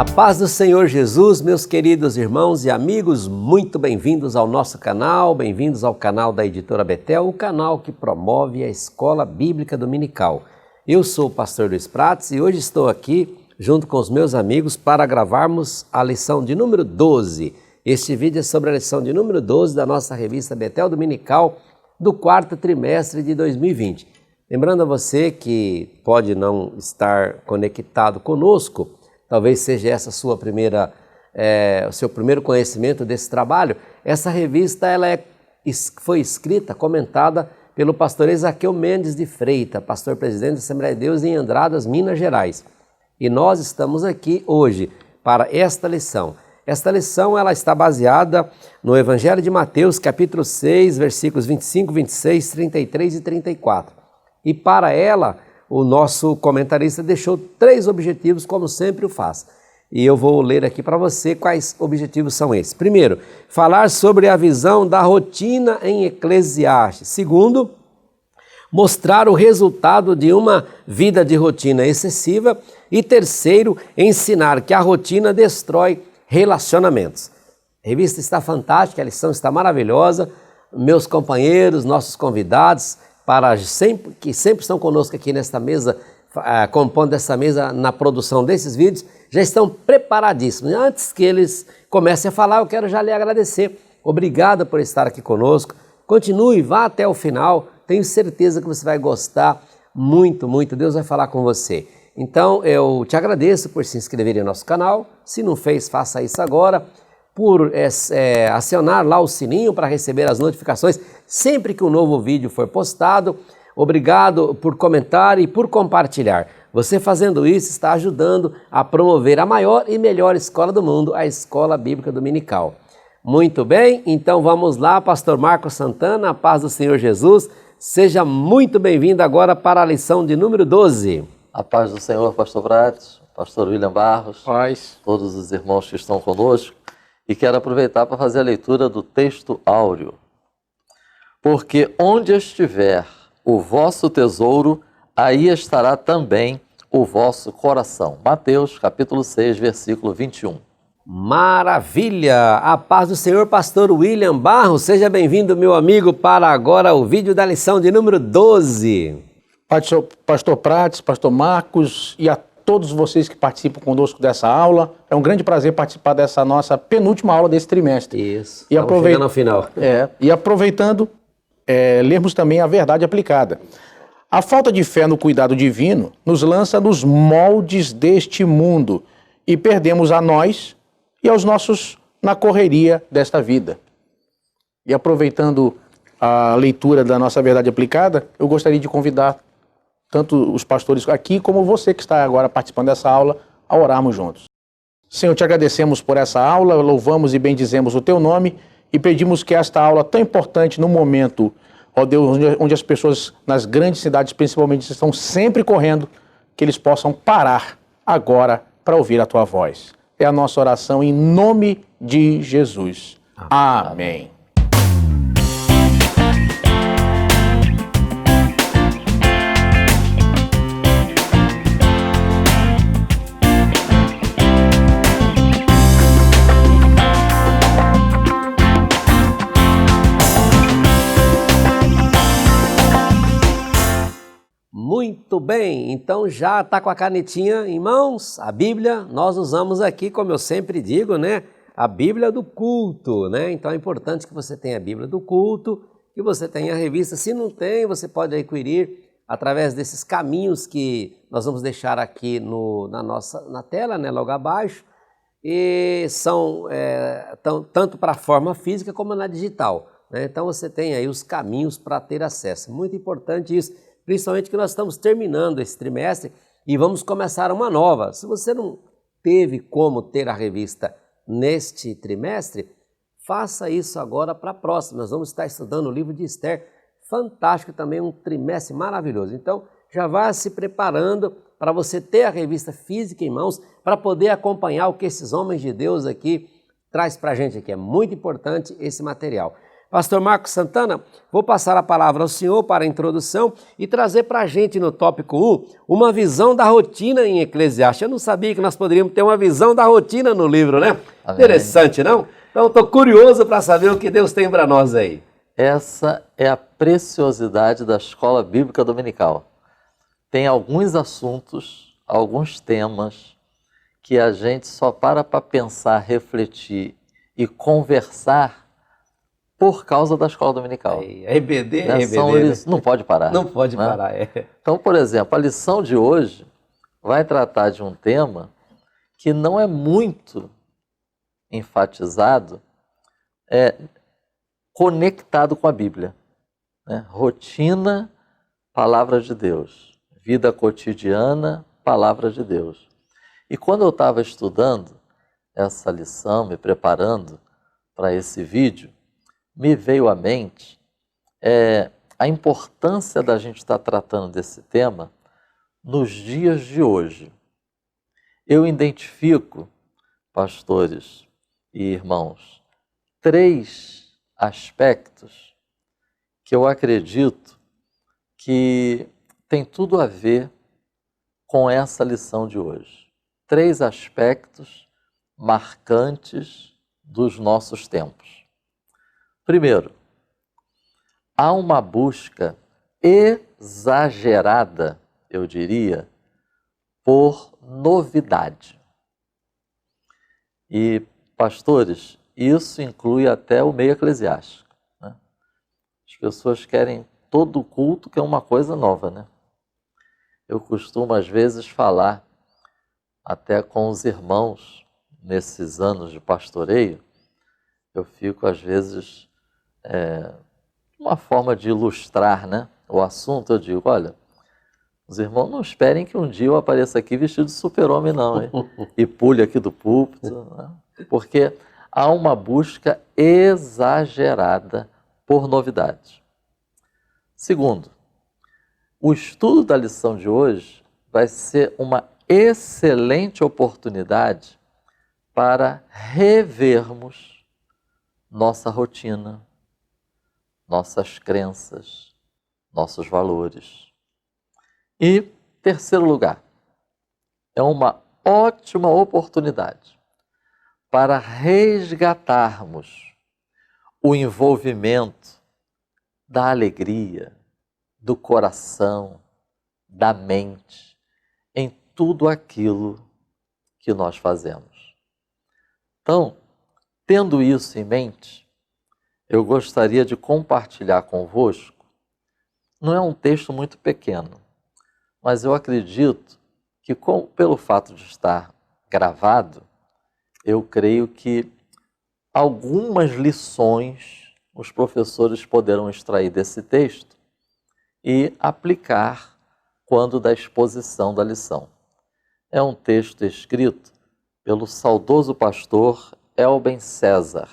A paz do Senhor Jesus, meus queridos irmãos e amigos, muito bem-vindos ao nosso canal, bem-vindos ao canal da Editora Betel, o canal que promove a Escola Bíblica Dominical. Eu sou o pastor Luiz Prates e hoje estou aqui junto com os meus amigos para gravarmos a lição de número 12. Este vídeo é sobre a lição de número 12 da nossa revista Betel Dominical do quarto trimestre de 2020. Lembrando a você que pode não estar conectado conosco, talvez seja essa o seu primeiro conhecimento desse trabalho. Essa revista foi escrita, comentada pelo pastor Ezaquiel Mendes de Freitas, pastor presidente da Assembleia de Deus em Andradas, Minas Gerais. E nós estamos aqui hoje para esta lição. Esta lição ela está baseada no Evangelho de Mateus, capítulo 6, versículos 25, 26, 33 e 34. E para ela, o nosso comentarista deixou 3 objetivos, como sempre o faz. E eu vou ler aqui para você quais objetivos são esses. Primeiro, falar sobre a visão da rotina em Eclesiastes. Segundo, mostrar o resultado de uma vida de rotina excessiva. E terceiro, ensinar que a rotina destrói relacionamentos. A revista está fantástica, a lição está maravilhosa. Meus companheiros, nossos convidados, que sempre estão conosco aqui nesta mesa, compondo essa mesa na produção desses vídeos, já estão preparadíssimos. Antes que eles comecem a falar, eu quero já lhe agradecer. Obrigado por estar aqui conosco. Continue, vá até o final. Tenho certeza que você vai gostar muito, muito. Deus vai falar com você. Então, eu te agradeço por se inscrever em nosso canal. Se não fez, faça isso agora. Por acionar lá o sininho para receber as notificações sempre que um novo vídeo for postado. Obrigado por comentar e por compartilhar. Você fazendo isso está ajudando a promover a maior e melhor escola do mundo, a Escola Bíblica Dominical. Muito bem, então vamos lá, pastor Marcos Santana, a paz do Senhor Jesus. Seja muito bem-vindo agora para a lição de número 12. A paz do Senhor, pastor Prates, pastor William Barros, paz. Todos os irmãos que estão conosco. E quero aproveitar para fazer a leitura do texto áureo. Porque onde estiver o vosso tesouro, aí estará também o vosso coração. Mateus, capítulo 6, versículo 21. Maravilha! A paz do Senhor, pastor William Barros. Seja bem-vindo, meu amigo, para agora o vídeo da lição de número 12. Pastor Prates, pastor Marcos e a todos vocês que participam conosco dessa aula. É um grande prazer participar dessa nossa penúltima aula desse trimestre. Isso, estamos chegando ao final. E aproveitando, lermos também a verdade aplicada. A falta de fé no cuidado divino nos lança nos moldes deste mundo e perdemos a nós e aos nossos na correria desta vida. E aproveitando a leitura da nossa verdade aplicada, eu gostaria de convidar tanto os pastores aqui como você que está agora participando dessa aula a orarmos juntos. Senhor, te agradecemos por essa aula, louvamos e bendizemos o teu nome e pedimos que esta aula tão importante no momento, ó Deus, onde as pessoas nas grandes cidades principalmente estão sempre correndo, que eles possam parar agora para ouvir a tua voz. É a nossa oração em nome de Jesus. Amém. Muito bem, então já está com a canetinha em mãos, a Bíblia, nós usamos aqui, como eu sempre digo, né, a Bíblia do culto, né? Então é importante que você tenha a Bíblia do culto, que você tenha a revista. Se não tem, você pode adquirir através desses caminhos que nós vamos deixar aqui na tela, né, logo abaixo, e são tanto para a forma física como na digital, né? Então você tem aí os caminhos para ter acesso. Muito importante isso. Principalmente que nós estamos terminando esse trimestre e vamos começar uma nova. Se você não teve como ter a revista neste trimestre, faça isso agora para a próxima. Nós vamos estar estudando o livro de Esther, fantástico também, um trimestre maravilhoso. Então, já vá se preparando para você ter a revista física em mãos, para poder acompanhar o que esses homens de Deus aqui traz para a gente aqui. É muito importante esse material. Pastor Marcos Santana, vou passar a palavra ao senhor para a introdução e trazer para a gente no tópico 1 uma visão da rotina em Eclesiastes. Eu não sabia que nós poderíamos ter uma visão da rotina no livro, né? Amém. Interessante, não? Então estou curioso para saber o que Deus tem para nós aí. Essa é a preciosidade da Escola Bíblica Dominical. Tem alguns assuntos, alguns temas que a gente só para pensar, refletir e conversar por causa da Escola Dominical. É EBD, né? EBD, Não pode parar. Não pode né? parar, é. Então, por exemplo, a lição de hoje vai tratar de um tema que não é muito enfatizado, conectado com a Bíblia. Né? Rotina, palavra de Deus. Vida cotidiana, palavra de Deus. E quando eu estava estudando essa lição, me preparando para esse vídeo, me veio à mente a importância da gente estar tratando desse tema nos dias de hoje. Eu identifico, pastores e irmãos, 3 aspectos que eu acredito que tem tudo a ver com essa lição de hoje. 3 aspectos marcantes dos nossos tempos. Primeiro, há uma busca exagerada, eu diria, por novidade. E, pastores, isso inclui até o meio eclesiástico. Né? As pessoas querem todo culto que é uma coisa nova, né? Eu costumo, às vezes, falar até com os irmãos, nesses anos de pastoreio, eu fico, às vezes, uma forma de ilustrar, né, o assunto, eu digo, olha, os irmãos não esperem que um dia eu apareça aqui vestido de super-homem, não, hein? E pule aqui do púlpito, né? Porque há uma busca exagerada por novidades. Segundo, o estudo da lição de hoje vai ser uma excelente oportunidade para revermos nossa rotina, nossas crenças, nossos valores. E, terceiro lugar, é uma ótima oportunidade para resgatarmos o envolvimento da alegria, do coração, da mente, em tudo aquilo que nós fazemos. Então, tendo isso em mente, eu gostaria de compartilhar convosco, não é um texto muito pequeno, mas eu acredito que pelo fato de estar gravado, eu creio que algumas lições os professores poderão extrair desse texto e aplicar quando da exposição da lição. É um texto escrito pelo saudoso pastor Elben César,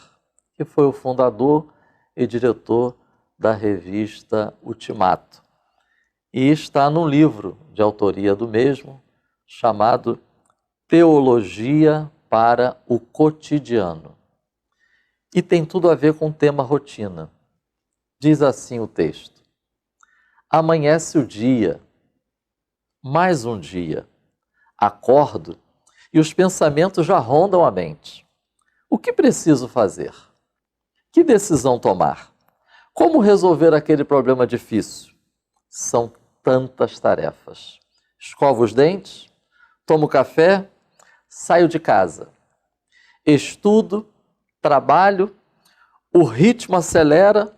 que foi o fundador e diretor da revista Ultimato. E está num livro de autoria do mesmo, chamado Teologia para o Cotidiano. E tem tudo a ver com o tema rotina. Diz assim o texto: amanhece o dia, mais um dia. Acordo e os pensamentos já rondam a mente. O que preciso fazer? Que decisão tomar? Como resolver aquele problema difícil? São tantas tarefas. Escovo os dentes, tomo café, saio de casa. Estudo, trabalho, o ritmo acelera,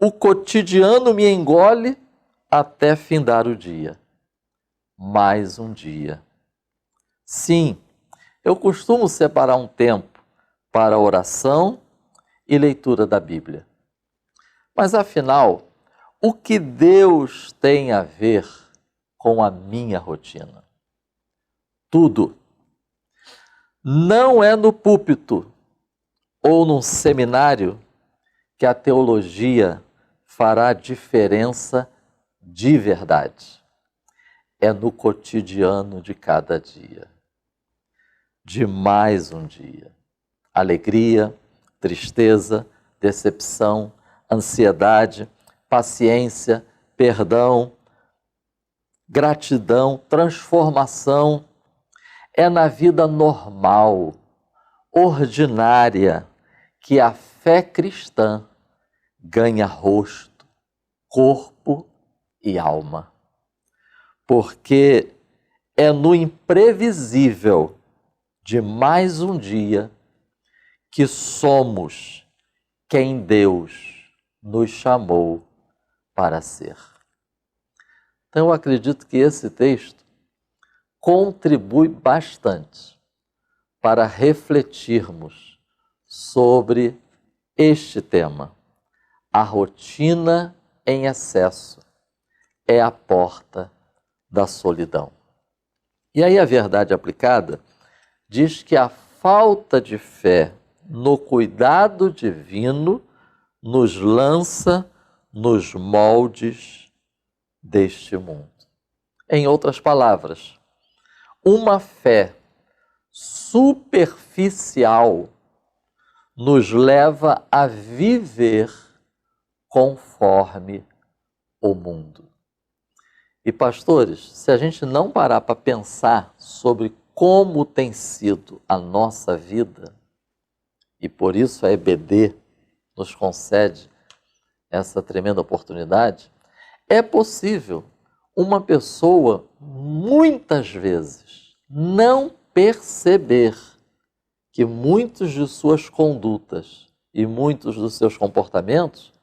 o cotidiano me engole até findar o dia. Mais um dia. Sim, eu costumo separar um tempo para oração e leitura da Bíblia. Mas afinal, o que Deus tem a ver com a minha rotina? Tudo. Não é no púlpito ou num seminário que a teologia fará diferença de verdade. É no cotidiano de cada dia. De mais um dia. Alegria, tristeza, decepção, ansiedade, paciência, perdão, gratidão, transformação. É na vida normal, ordinária, que a fé cristã ganha rosto, corpo e alma. Porque é no imprevisível de mais um dia que somos quem Deus nos chamou para ser. Então eu acredito que esse texto contribui bastante para refletirmos sobre este tema. A rotina em excesso é a porta da solidão. E aí a verdade aplicada diz que a falta de fé no cuidado divino nos lança nos moldes deste mundo. Em outras palavras, uma fé superficial nos leva a viver conforme o mundo. E pastores, se a gente não parar para pensar sobre como tem sido a nossa vida, e por isso a EBD nos concede essa tremenda oportunidade, é possível uma pessoa, muitas vezes, não perceber que muitos de suas condutas e muitos dos seus comportamentos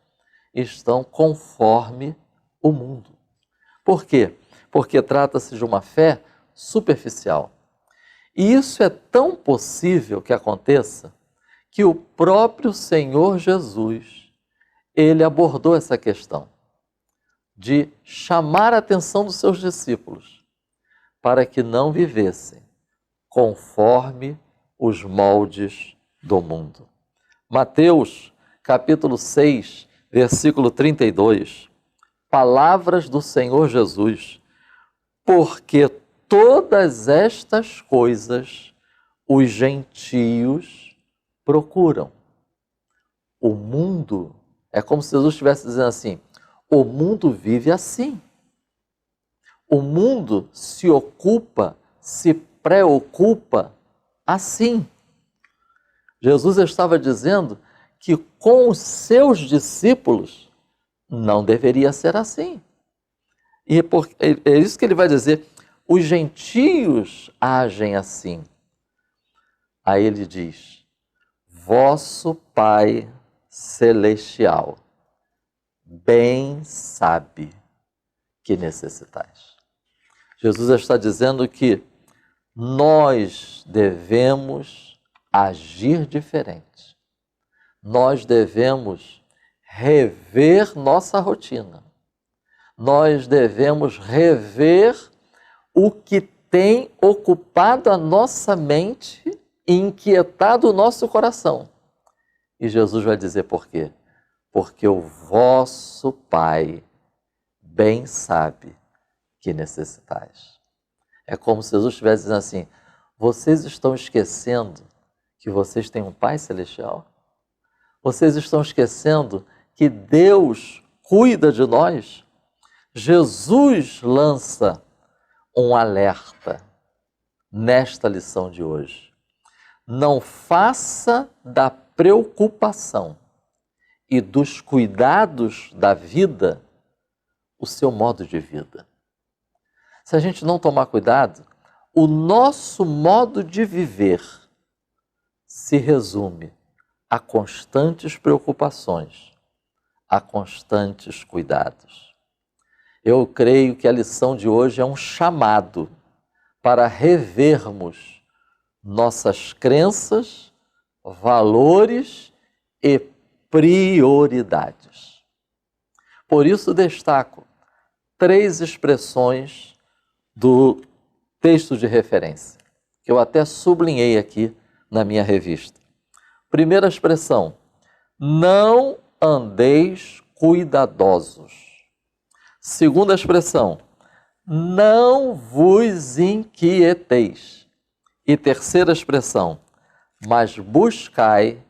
estão conforme o mundo. Por quê? Porque trata-se de uma fé superficial. E isso é tão possível que aconteça que o próprio Senhor Jesus, ele abordou essa questão de chamar a atenção dos seus discípulos para que não vivessem conforme os moldes do mundo. Mateus, capítulo 6, versículo 32, palavras do Senhor Jesus: porque todas estas coisas os gentios procuram. O mundo, é como se Jesus estivesse dizendo assim, o mundo vive assim. O mundo se ocupa, se preocupa assim. Jesus estava dizendo que com os seus discípulos não deveria ser assim. E é isso que ele vai dizer, os gentios agem assim. Aí ele diz, vosso Pai Celestial bem sabe que necessitais. Jesus está dizendo que nós devemos agir diferente. Nós devemos rever nossa rotina. Nós devemos rever o que tem ocupado a nossa mente e inquietado o nosso coração. E Jesus vai dizer por quê? Porque o vosso Pai bem sabe que necessitais. É como se Jesus estivesse dizendo assim, vocês estão esquecendo que vocês têm um Pai Celestial? Vocês estão esquecendo que Deus cuida de nós? Jesus lança um alerta nesta lição de hoje. Não faça da preocupação e dos cuidados da vida o seu modo de vida. Se a gente não tomar cuidado, o nosso modo de viver se resume a constantes preocupações, a constantes cuidados. Eu creio que a lição de hoje é um chamado para revermos nossas crenças, valores e prioridades. Por isso destaco 3 expressões do texto de referência, que eu até sublinhei aqui na minha revista. Primeira expressão, não andeis cuidadosos. Segunda expressão, não vos inquieteis. E terceira expressão, mas buscai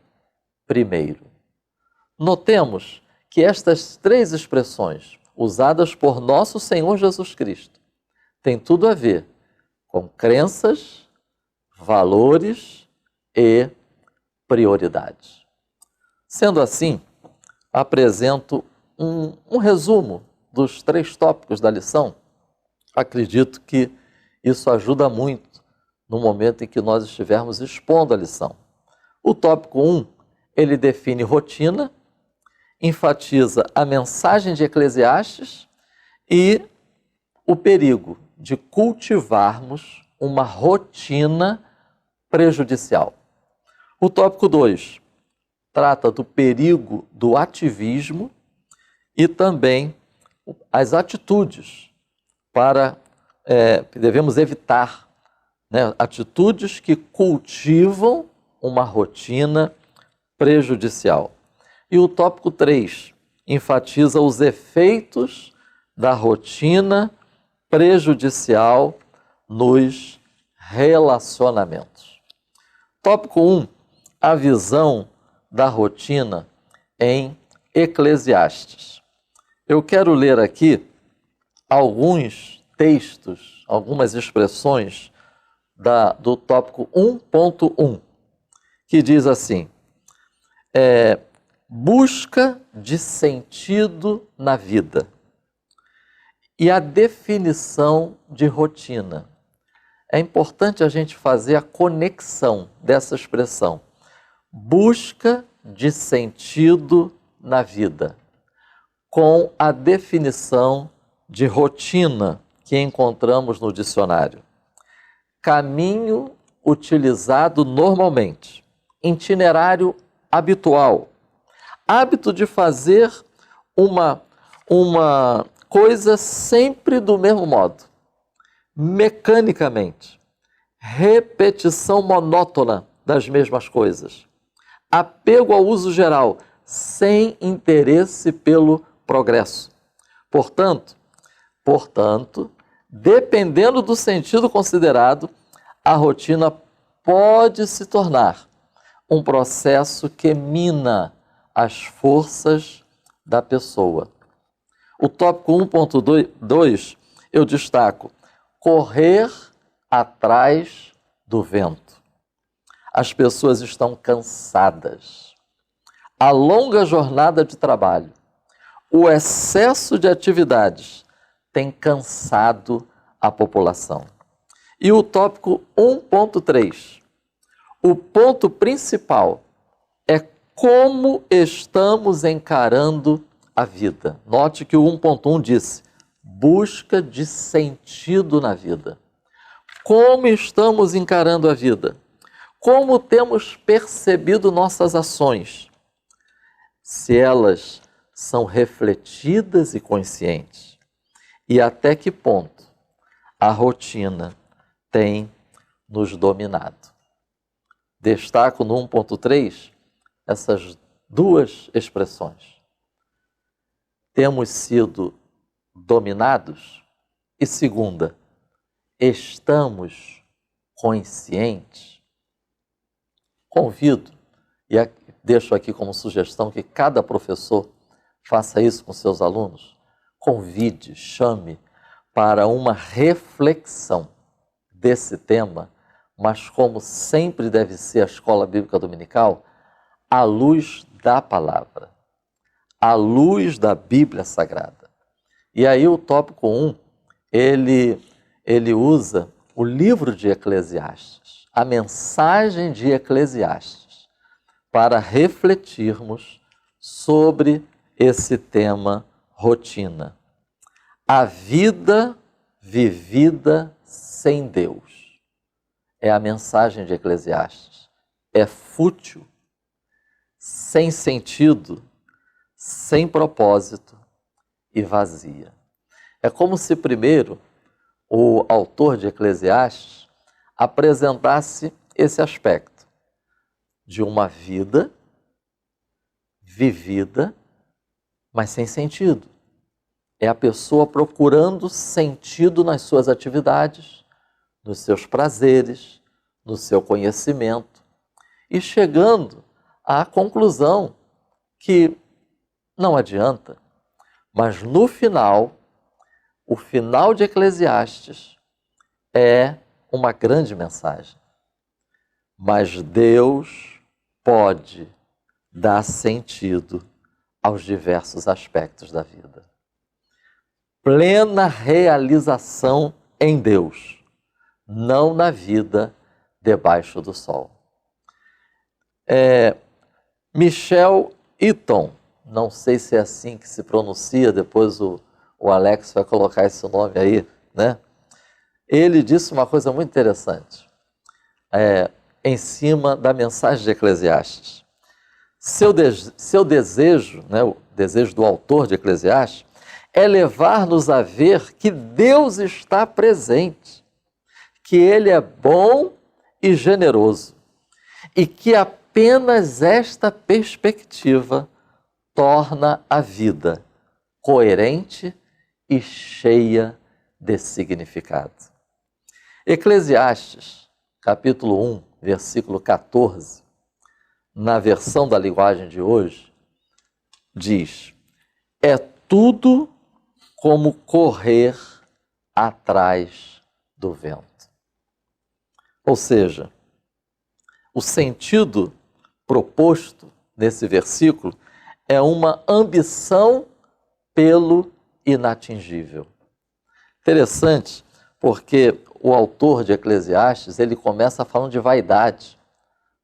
primeiro. Notemos que estas três expressões, usadas por nosso Senhor Jesus Cristo, têm tudo a ver com crenças, valores e prioridades. Sendo assim, apresento um resumo dos 3 tópicos da lição. Acredito que isso ajuda muito no momento em que nós estivermos expondo a lição. O tópico 1, ele define rotina, enfatiza a mensagem de Eclesiastes e o perigo de cultivarmos uma rotina prejudicial. O tópico 2 trata do perigo do ativismo e também as atitudes que devemos evitar, né? Atitudes que cultivam uma rotina prejudicial. E o tópico 3 enfatiza os efeitos da rotina prejudicial nos relacionamentos. Tópico 1, a visão da rotina em Eclesiastes. Eu quero ler aqui alguns textos, algumas expressões do tópico 1.1, que diz assim: busca de sentido na vida e a definição de rotina. É importante a gente fazer a conexão dessa expressão. Busca de sentido na vida, com a definição de rotina que encontramos no dicionário. Caminho utilizado normalmente, itinerário habitual, hábito de fazer uma coisa sempre do mesmo modo, mecanicamente, repetição monótona das mesmas coisas, apego ao uso geral, sem interesse pelo progresso. Portanto, dependendo do sentido considerado, a rotina pode se tornar um processo que mina as forças da pessoa. O tópico 1.2 eu destaco: correr atrás do vento. As pessoas estão cansadas. A longa jornada de trabalho, o excesso de atividades tem cansado a população. E o tópico 1.3, o ponto principal é como estamos encarando a vida. Note que o 1.1 disse: busca de sentido na vida. Como estamos encarando a vida? Como temos percebido nossas ações? Se elas são refletidas e conscientes. E até que ponto a rotina tem nos dominado. Destaco no 1.3 essas duas expressões. Temos sido dominados? E segunda, estamos conscientes? Convido, e deixo aqui como sugestão que cada professor faça isso com seus alunos. Convide, chame para uma reflexão desse tema, mas como sempre deve ser a Escola Bíblica Dominical, à luz da palavra, à luz da Bíblia Sagrada. E aí o tópico 1, ele usa o livro de Eclesiastes, a mensagem de Eclesiastes, para refletirmos sobre esse tema rotina. A vida vivida sem Deus. É a mensagem de Eclesiastes. É fútil, sem sentido, sem propósito e vazia. É como se primeiro o autor de Eclesiastes apresentasse esse aspecto de uma vida vivida, mas sem sentido. É a pessoa procurando sentido nas suas atividades, nos seus prazeres, no seu conhecimento e chegando à conclusão que não adianta, mas no final, o final de Eclesiastes é uma grande mensagem. Mas Deus pode dar sentido aos diversos aspectos da vida. Plena realização em Deus, não na vida debaixo do sol. Michel Eaton, não sei se é assim que se pronuncia, depois o Alex vai colocar esse nome aí, né? Ele disse uma coisa muito interessante, em cima da mensagem de Eclesiastes. Seu desejo, né, o desejo do autor de Eclesiastes, é levar-nos a ver que Deus está presente, que Ele é bom e generoso, e que apenas esta perspectiva torna a vida coerente e cheia de significado. Eclesiastes, capítulo 1, versículo 14, na versão da linguagem de hoje, diz: é tudo como correr atrás do vento. Ou seja, o sentido proposto nesse versículo é uma ambição pelo inatingível. Interessante, porque o autor de Eclesiastes, ele começa falando de vaidade.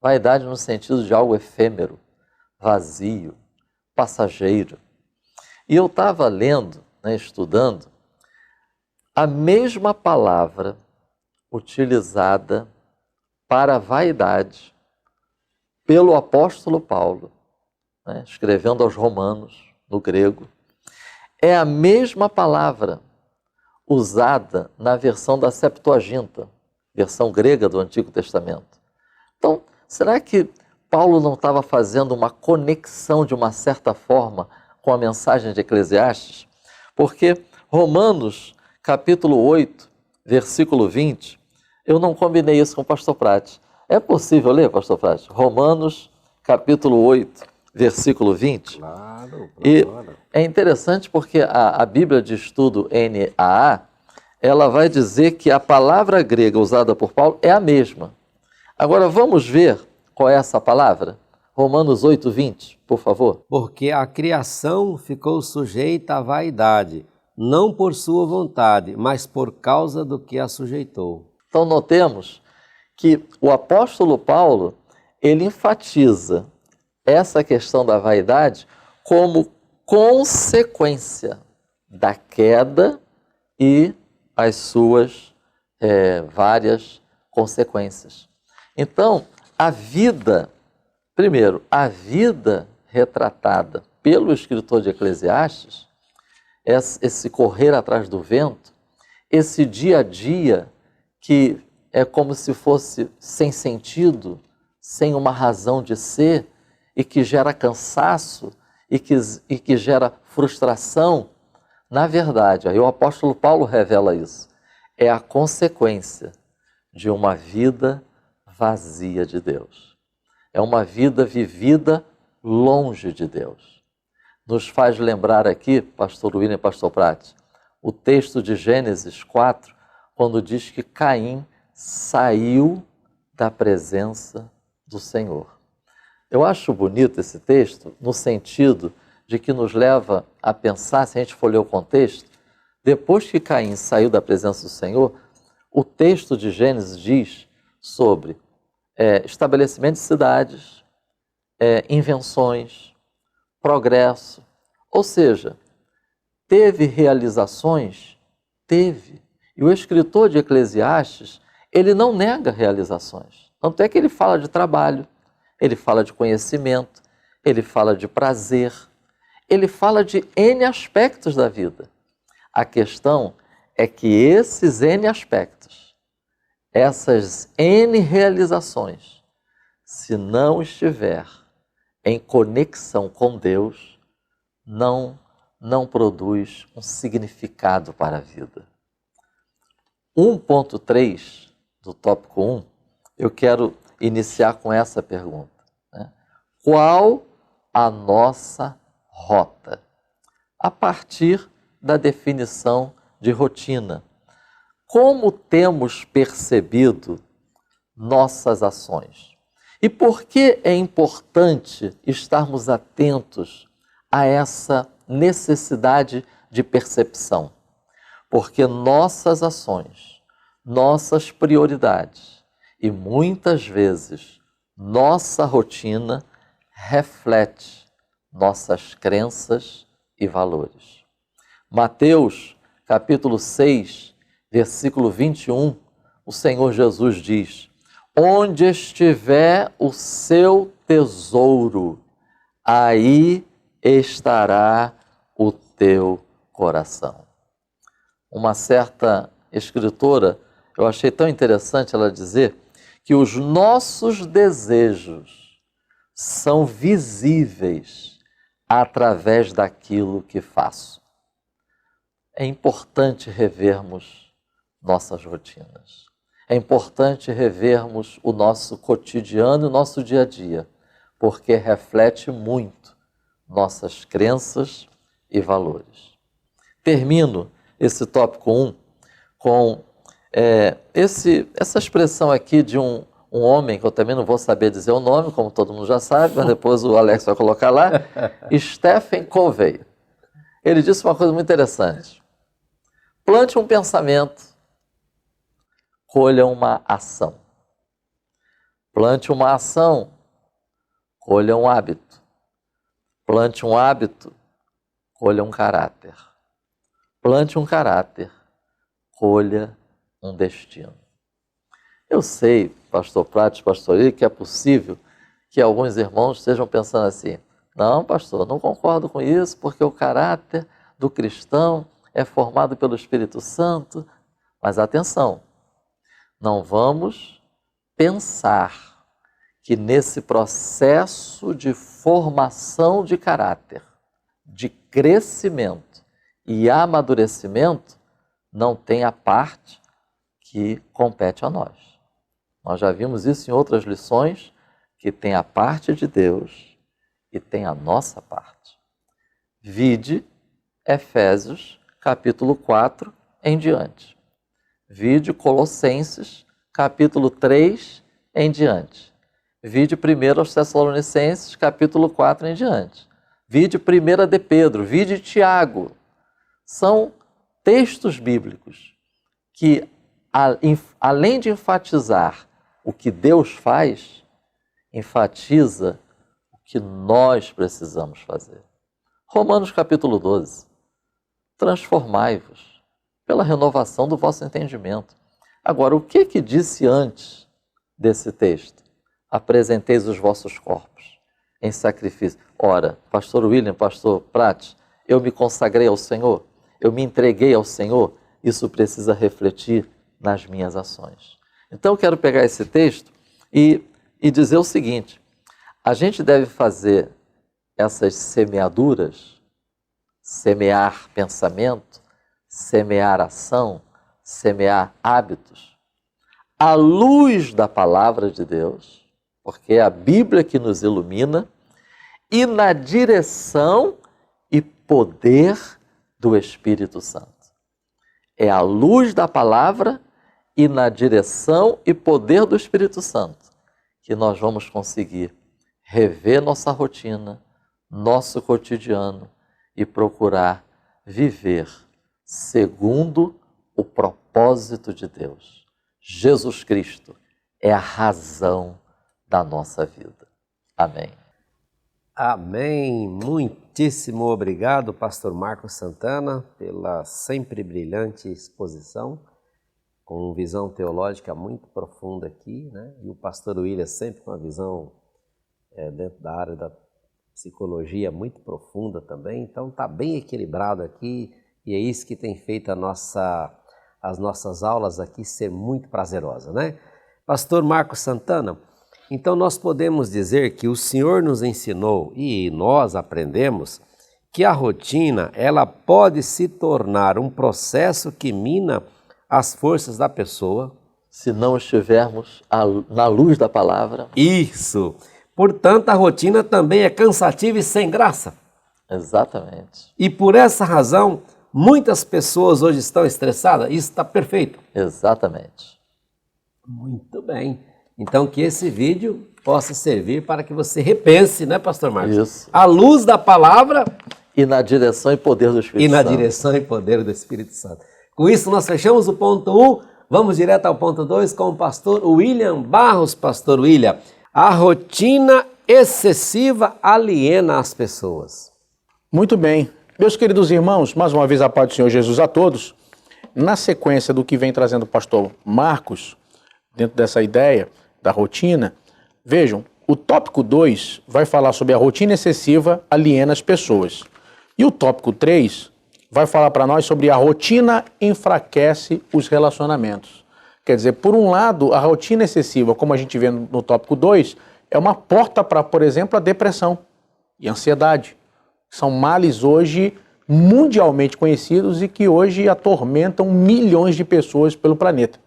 Vaidade no sentido de algo efêmero, vazio, passageiro. E eu estava lendo, né, estudando, a mesma palavra utilizada para vaidade pelo apóstolo Paulo, né, escrevendo aos Romanos, no grego, é a mesma palavra usada na versão da Septuaginta, versão grega do Antigo Testamento. Então, será que Paulo não estava fazendo uma conexão de uma certa forma com a mensagem de Eclesiastes? Porque Romanos, capítulo 8, versículo 20, eu não combinei isso com o pastor Prati. É possível ler, pastor Prati? Romanos, capítulo 8, versículo 20. Claro, e é interessante porque a Bíblia de Estudo NAA, ela vai dizer que a palavra grega usada por Paulo é a mesma. Agora vamos ver qual é essa palavra? Romanos 8, 20, por favor. Porque a criação ficou sujeita à vaidade, não por sua vontade, mas por causa do que a sujeitou. Então notemos que o apóstolo Paulo, ele enfatiza essa questão da vaidade como consequência da queda e as suas várias consequências. Então, a vida, primeiro, a vida retratada pelo escritor de Eclesiastes, esse correr atrás do vento, esse dia a dia que é como se fosse sem sentido, sem uma razão de ser, e que gera cansaço e que gera frustração, na verdade, aí o apóstolo Paulo revela isso, é a consequência de uma vida vazia de Deus. É uma vida vivida longe de Deus. Nos faz lembrar aqui, pastor William e pastor Prati, o texto de Gênesis 4, quando diz que Caim saiu da presença do Senhor. Eu acho bonito esse texto no sentido de que nos leva a pensar, se a gente for ler o contexto, depois que Caim saiu da presença do Senhor, o texto de Gênesis diz sobre estabelecimento de cidades, invenções, progresso. Ou seja, teve realizações? Teve. E o escritor de Eclesiastes, ele não nega realizações. Tanto é que ele fala de trabalho, ele fala de conhecimento, ele fala de prazer, ele fala de N aspectos da vida. A questão é que esses N aspectos, essas N realizações, se não estiver em conexão com Deus, não produz um significado para a vida. 1.3 do tópico 1, eu quero iniciar com essa pergunta, né? Qual a nossa rota, a partir da definição de rotina. Como temos percebido nossas ações? E por que é importante estarmos atentos a essa necessidade de percepção? Porque nossas ações, nossas prioridades e muitas vezes nossa rotina reflete nossas crenças e valores. Mateus, capítulo 6, versículo 21, o Senhor Jesus diz: onde estiver o seu tesouro, aí estará o teu coração. Uma certa escritora, eu achei tão interessante ela dizer que os nossos desejos são visíveis através daquilo que faço. É importante revermos nossas rotinas. É importante revermos o nosso cotidiano e o nosso dia a dia, porque reflete muito nossas crenças e valores. Termino esse tópico 1 com essa expressão aqui de um homem, que eu também não vou saber dizer o nome, como todo mundo já sabe, mas depois o Alex vai colocar lá, Stephen Covey. Ele disse uma coisa muito interessante: plante um pensamento, colha uma ação. Plante uma ação, colha um hábito. Plante um hábito, colha um caráter. Plante um caráter, colha um destino. Eu sei, pastor Prates, pastor Ili, que é possível que alguns irmãos estejam pensando assim: não, pastor, não concordo com isso, porque o caráter do cristão é formado pelo Espírito Santo. Mas atenção, não vamos pensar que nesse processo de formação de caráter, de crescimento e amadurecimento, não tem a parte que compete a nós. Nós já vimos isso em outras lições, que tem a parte de Deus e tem a nossa parte. Vide Efésios, capítulo 4 em diante. Vide Colossenses, capítulo 3 em diante. Vide 1 aos Tessalonicenses, capítulo 4 em diante. Vide 1 de Pedro, vide Tiago. São textos bíblicos que, além de enfatizar o que Deus faz, enfatiza o que nós precisamos fazer. Romanos capítulo 12. Transformai-vos pela renovação do vosso entendimento. Agora, o que disse antes desse texto? Apresenteis os vossos corpos em sacrifício. Ora, pastor William, pastor Prates, eu me consagrei ao Senhor, eu me entreguei ao Senhor, isso precisa refletir nas minhas ações. Então eu quero pegar esse texto e dizer o seguinte: a gente deve fazer essas semeaduras, semear pensamento, semear ação, semear hábitos, à luz da palavra de Deus, porque é a Bíblia que nos ilumina, e na direção e poder do Espírito Santo. É a luz da palavra e na direção e poder do Espírito Santo que nós vamos conseguir rever nossa rotina, nosso cotidiano e procurar viver segundo o propósito de Deus. Jesus Cristo é a razão da nossa vida. Amém. Amém. Muitíssimo obrigado, pastor Marcos Santana, pela sempre brilhante exposição, com visão teológica muito profunda aqui, né? E o pastor William sempre com uma visão dentro da área da psicologia muito profunda também. Então está bem equilibrado aqui e é isso que tem feito as nossas aulas aqui ser muito prazerosa, né? Pastor Marcos Santana, então nós podemos dizer que o Senhor nos ensinou e nós aprendemos que a rotina ela pode se tornar um processo que mina as forças da pessoa. Se não estivermos na luz da palavra. Isso! Portanto, a rotina também é cansativa e sem graça. Exatamente. E por essa razão, muitas pessoas hoje estão estressadas. Isso está perfeito. Exatamente. Muito bem. Então que esse vídeo possa servir para que você repense, né, pastor Marcos? Isso. À luz da palavra E na direção e poder do Espírito Santo. direção e poder do Espírito Santo. Com isso nós fechamos o ponto 1, vamos direto ao ponto 2 com o pastor William Barros. Pastor William, a rotina excessiva aliena as pessoas. Muito bem. Meus queridos irmãos, mais uma vez a paz do Senhor Jesus a todos. Na sequência do que vem trazendo o pastor Marcos, dentro dessa ideia da rotina, vejam, o tópico 2 vai falar sobre a rotina excessiva aliena as pessoas. E o tópico 3 vai falar para nós sobre a rotina enfraquece os relacionamentos. Quer dizer, por um lado, a rotina excessiva, como a gente vê no tópico 2, é uma porta para, por exemplo, a depressão e a ansiedade. São males hoje mundialmente conhecidos e que hoje atormentam milhões de pessoas pelo planeta.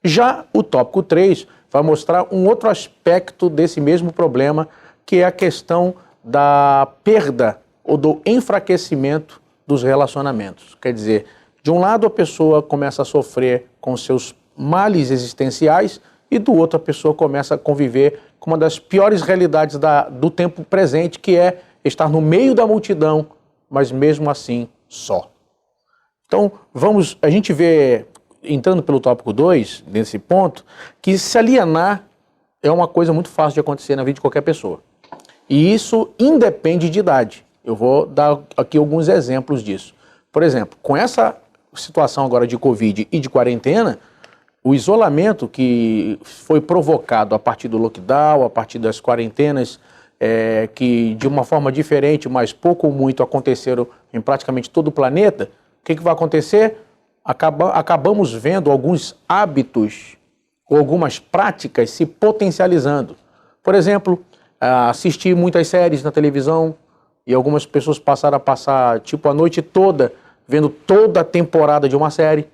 Já o tópico 3 vai mostrar um outro aspecto desse mesmo problema, que é a questão da perda ou do enfraquecimento dos relacionamentos. Quer dizer, de um lado a pessoa começa a sofrer com seus males existenciais e do outro a pessoa começa a conviver com uma das piores realidades do tempo presente, que é estar no meio da multidão, mas mesmo assim só. Então, a gente vê, entrando pelo tópico 2, nesse ponto, que se alienar é uma coisa muito fácil de acontecer na vida de qualquer pessoa. E isso independe de idade. Eu vou dar aqui alguns exemplos disso. Por exemplo, com essa situação agora de Covid e de quarentena, o isolamento que foi provocado a partir do lockdown, a partir das quarentenas, que de uma forma diferente, mas pouco ou muito aconteceram em praticamente todo o planeta, o que vai acontecer? Acabamos vendo alguns hábitos ou algumas práticas se potencializando. Por exemplo, assistir muitas séries na televisão e algumas pessoas passaram a passar tipo a noite toda vendo toda a temporada de uma série.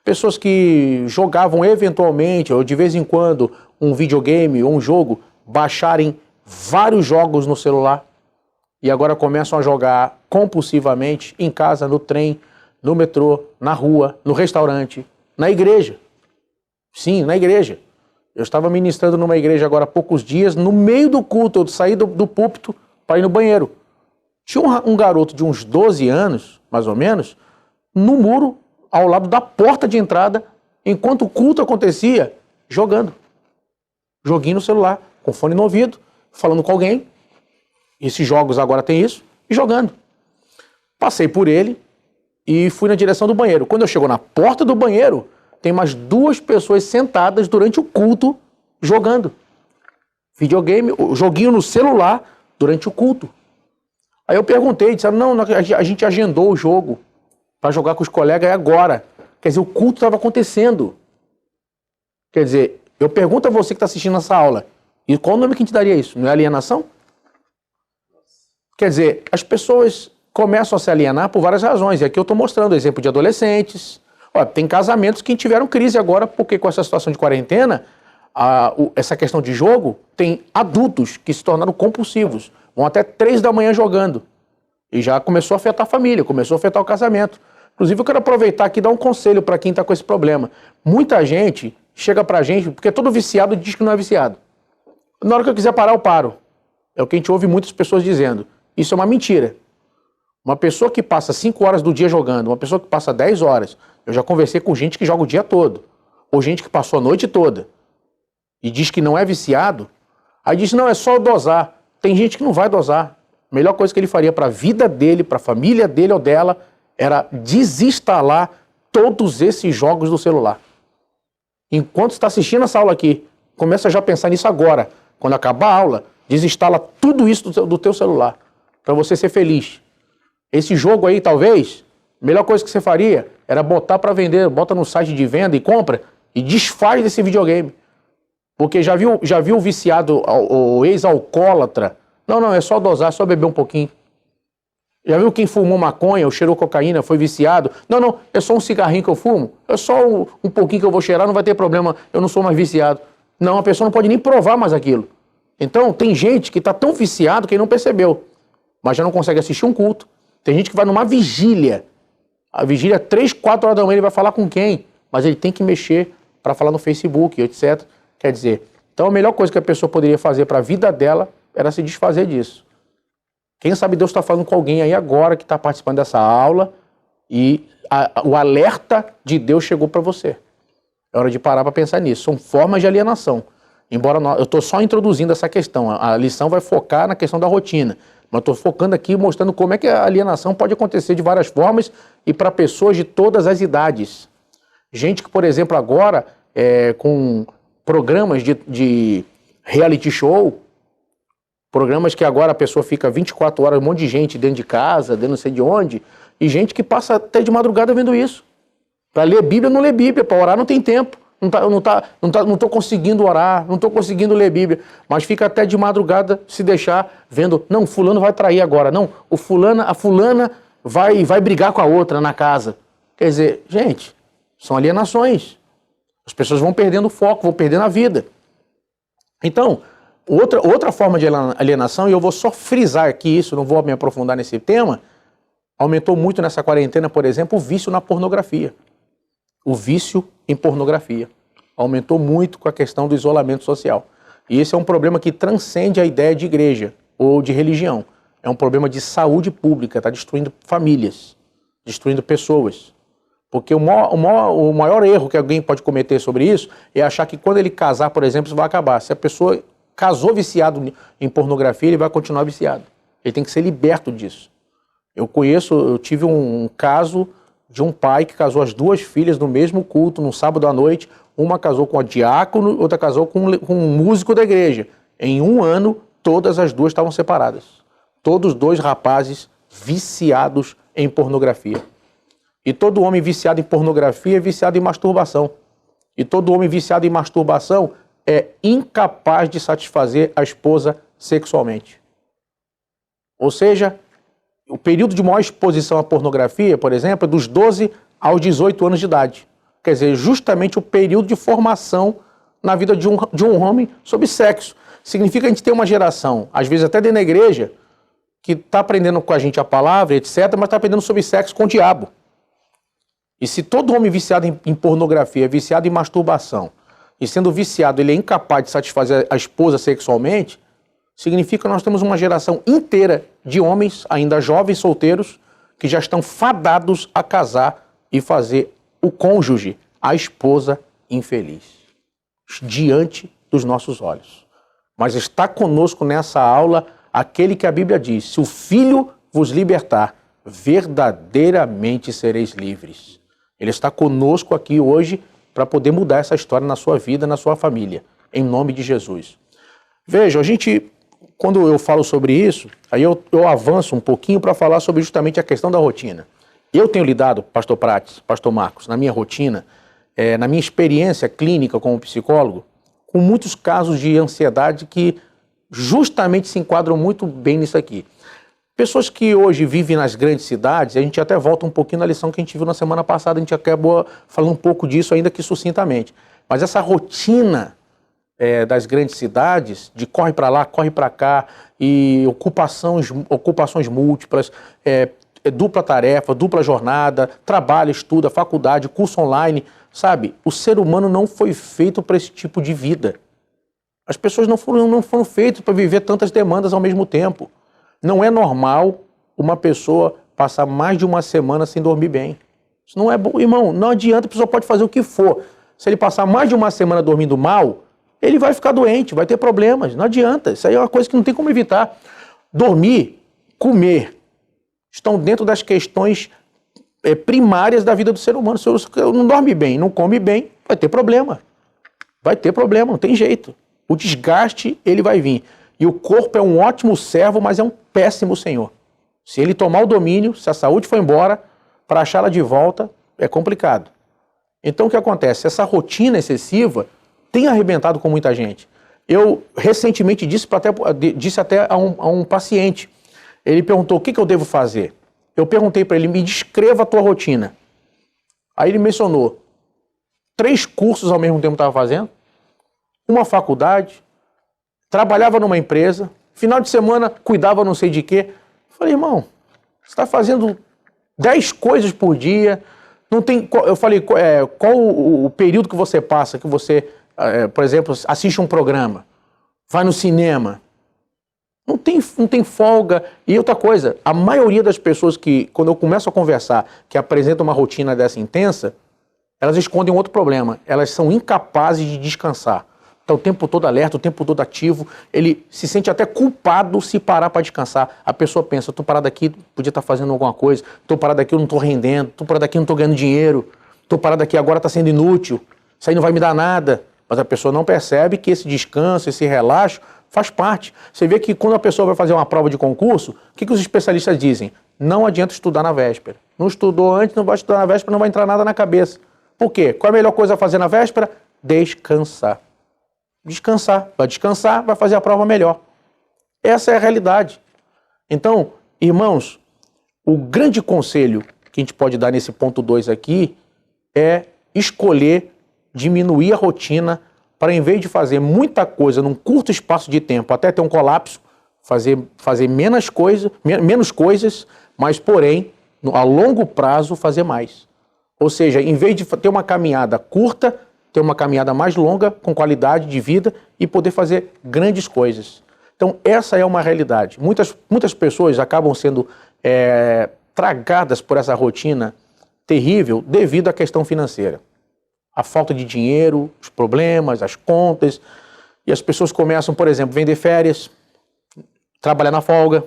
Pessoas que jogavam eventualmente ou de vez em quando um videogame ou um jogo, baixarem vários jogos no celular e agora começam a jogar compulsivamente em casa, no trem, no metrô, na rua, no restaurante, na igreja. Sim, na igreja. Eu estava ministrando numa igreja agora há poucos dias, no meio do culto, eu saí do púlpito para ir no banheiro. Tinha um garoto de uns 12 anos, mais ou menos, no muro, ao lado da porta de entrada, enquanto o culto acontecia, jogando. Joguinho no celular, com fone no ouvido, falando com alguém. Esses jogos agora tem isso, e jogando. Passei por ele e fui na direção do banheiro. Quando eu chego na porta do banheiro, tem mais 2 pessoas sentadas durante o culto, jogando. Videogame, joguinho no celular, durante o culto. Aí eu perguntei, disseram, não, a gente agendou o jogo para jogar com os colegas agora. Quer dizer, o culto estava acontecendo. Quer dizer, eu pergunto a você que está assistindo essa aula, e qual o nome que a gente daria isso? Não é alienação? Quer dizer, as pessoas começam a se alienar por várias razões. E aqui eu estou mostrando o exemplo de adolescentes. Olha, tem casamentos que tiveram crise agora, porque com essa situação de quarentena, essa questão de jogo, tem adultos que se tornaram compulsivos. Vão até 3 da manhã jogando. E já começou a afetar a família, começou a afetar o casamento. Inclusive, eu quero aproveitar aqui e dar um conselho para quem está com esse problema. Muita gente chega para a gente, porque todo viciado diz que não é viciado. Na hora que eu quiser parar, eu paro. É o que a gente ouve muitas pessoas dizendo. Isso é uma mentira. Uma pessoa que passa 5 horas do dia jogando, uma pessoa que passa 10 horas, eu já conversei com gente que joga o dia todo, ou gente que passou a noite toda, e diz que não é viciado, aí diz, não, é só dosar. Tem gente que não vai dosar. A melhor coisa que ele faria para a vida dele, para a família dele ou dela, era desinstalar todos esses jogos do celular. Enquanto está assistindo essa aula aqui, começa já a pensar nisso agora. Quando acabar a aula, desinstala tudo isso do teu celular, para você ser feliz. Esse jogo aí, talvez, a melhor coisa que você faria era botar para vender, bota no site de venda e compra e desfaz desse videogame. Porque já viu o viciado, o ex-alcoólatra? Não, é só dosar, é só beber um pouquinho. Já viu quem fumou maconha ou cheirou cocaína, foi viciado? Não, é só um cigarrinho que eu fumo. É só um pouquinho que eu vou cheirar, não vai ter problema, eu não sou mais viciado. Não, a pessoa não pode nem provar mais aquilo. Então, tem gente que está tão viciado que não percebeu. mas já não consegue assistir um culto. Tem gente que vai numa vigília. A vigília, 3, 4 horas da manhã, ele vai falar com quem? Mas ele tem que mexer para falar no Facebook, etc. Quer dizer, então a melhor coisa que a pessoa poderia fazer para a vida dela era se desfazer disso. Quem sabe Deus está falando com alguém aí agora que está participando dessa aula e o alerta de Deus chegou para você. É hora de parar para pensar nisso. São formas de alienação. Embora eu estou só introduzindo essa questão, a lição vai focar na questão da rotina. Mas estou focando aqui, mostrando como é que a alienação pode acontecer de várias formas e para pessoas de todas as idades. Gente que, por exemplo, agora, com programas de reality show, programas que agora a pessoa fica 24 horas, um monte de gente dentro de casa, dentro não sei de onde, e gente que passa até de madrugada vendo isso. Para ler Bíblia, não lê Bíblia, para orar não tem tempo. Não estou conseguindo orar, não estou conseguindo ler Bíblia, mas fica até de madrugada se deixar vendo, não, fulano vai trair agora, não, a fulana vai brigar com a outra na casa. Quer dizer, gente, são alienações. As pessoas vão perdendo o foco, vão perdendo a vida. Então, outra forma de alienação, e eu vou só frisar aqui isso, não vou me aprofundar nesse tema, aumentou muito nessa quarentena, por exemplo, o vício na pornografia. O vício em pornografia. Aumentou muito com a questão do isolamento social. E esse é um problema que transcende a ideia de igreja ou de religião. É um problema de saúde pública, está destruindo famílias, destruindo pessoas. Porque o maior erro que alguém pode cometer sobre isso é achar que quando ele casar, por exemplo, isso vai acabar. Se a pessoa casou viciado em pornografia, ele vai continuar viciado. Ele tem que ser liberto disso. Eu tive um caso de um pai que casou as 2 filhas no mesmo culto, num sábado à noite. Uma casou com a diácono, outra casou com um músico da igreja. Em 1 ano, todas as 2 estavam separadas. Todos 2 rapazes viciados em pornografia. E todo homem viciado em pornografia é viciado em masturbação. E todo homem viciado em masturbação é incapaz de satisfazer a esposa sexualmente. Ou seja, o período de maior exposição à pornografia, por exemplo, é dos 12 aos 18 anos de idade. Quer dizer, justamente o período de formação na vida de um homem sobre sexo. Significa que a gente tem uma geração, às vezes até dentro da igreja, que está aprendendo com a gente a palavra, etc., mas está aprendendo sobre sexo com o diabo. E se todo homem viciado em pornografia, viciado em masturbação, e sendo viciado ele é incapaz de satisfazer a esposa sexualmente, significa que nós temos uma geração inteira de homens, ainda jovens, solteiros, que já estão fadados a casar e fazer o cônjuge, a esposa, infeliz, diante dos nossos olhos. Mas está conosco nessa aula aquele que a Bíblia diz, se o Filho vos libertar, verdadeiramente sereis livres. Ele está conosco aqui hoje para poder mudar essa história na sua vida, na sua família, em nome de Jesus. Veja, quando eu falo sobre isso, aí eu avanço um pouquinho para falar sobre justamente a questão da rotina. Eu tenho lidado, pastor Prates, pastor Marcos, na minha rotina, na minha experiência clínica como psicólogo, com muitos casos de ansiedade que justamente se enquadram muito bem nisso aqui. Pessoas que hoje vivem nas grandes cidades, a gente até volta um pouquinho na lição que a gente viu na semana passada, a gente acabou falando um pouco disso ainda que sucintamente. Mas essa rotina das grandes cidades, de corre para lá, corre para cá, e ocupações múltiplas, dupla tarefa, dupla jornada, trabalho, estuda, faculdade, curso online, sabe? O ser humano não foi feito para esse tipo de vida. As pessoas não foram feitas para viver tantas demandas ao mesmo tempo. Não é normal uma pessoa passar mais de uma semana sem dormir bem. Isso não é bom, irmão. Não adianta, a pessoa pode fazer o que for. Se ele passar mais de uma semana dormindo mal, ele vai ficar doente, vai ter problemas. Não adianta. Isso aí é uma coisa que não tem como evitar. Dormir, comer, estão dentro das questões primárias da vida do ser humano. Se você não dorme bem, não come bem, vai ter problema. Vai ter problema, não tem jeito. O desgaste, ele vai vir. E o corpo é um ótimo servo, mas é um péssimo senhor. Se ele tomar o domínio, se a saúde for embora, para achá-la de volta, é complicado. Então o que acontece? Essa rotina excessiva tem arrebentado com muita gente. Eu recentemente disse até a um paciente. Ele perguntou, o que eu devo fazer? Eu perguntei para ele, me descreva a tua rotina. Aí ele mencionou 3 cursos ao mesmo tempo que estava fazendo, uma faculdade, trabalhava numa empresa, final de semana cuidava não sei de quê. falei, irmão, você está fazendo 10 coisas por dia, não tem... Eu falei, qual o período que você passa, que você, por exemplo, assiste um programa, vai no cinema, não tem folga. E outra coisa, a maioria das pessoas que, quando eu começo a conversar, que apresentam uma rotina dessa intensa, elas escondem um outro problema, elas são incapazes de descansar. Está o tempo todo alerta, o tempo todo ativo, ele se sente até culpado se parar para descansar. A pessoa pensa, estou parado aqui, podia estar fazendo alguma coisa, estou parado aqui, eu não estou rendendo, estou parado aqui, eu não estou ganhando dinheiro, estou parado aqui, agora está sendo inútil, isso aí não vai me dar nada. Mas a pessoa não percebe que esse descanso, esse relaxo, faz parte. Você vê que quando a pessoa vai fazer uma prova de concurso, o que os especialistas dizem? Não adianta estudar na véspera. Não estudou antes, não vai estudar na véspera, não vai entrar nada na cabeça. Por quê? Qual é a melhor coisa a fazer na véspera? Descansar. Descansar. Vai descansar, vai fazer a prova melhor. Essa é a realidade. Então, irmãos, o grande conselho que a gente pode dar nesse ponto 2 aqui é escolher diminuir a rotina para, em vez de fazer muita coisa num curto espaço de tempo, até ter um colapso, fazer menos coisas, mas, porém, a longo prazo, fazer mais. Ou seja, em vez de ter uma caminhada curta, ter uma caminhada mais longa, com qualidade de vida e poder fazer grandes coisas. Então, essa é uma realidade. Muitas pessoas acabam sendo tragadas por essa rotina terrível devido à questão financeira. A falta de dinheiro, os problemas, as contas. E as pessoas começam, por exemplo, a vender férias, trabalhar na folga.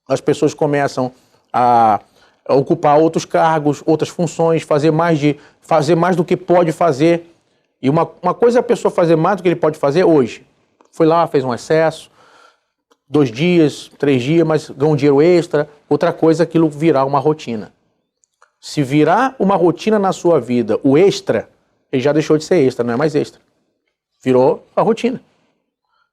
As pessoas começam a ocupar outros cargos, outras funções, fazer mais do que pode fazer. E uma coisa é a pessoa fazer mais do que ele pode fazer hoje. Foi lá, fez um excesso, 2 dias, 3 dias, mas ganhou um dinheiro extra. Outra coisa é aquilo virar uma rotina. Se virar uma rotina na sua vida, o extra, ele já deixou de ser extra, não é mais extra. Virou a rotina.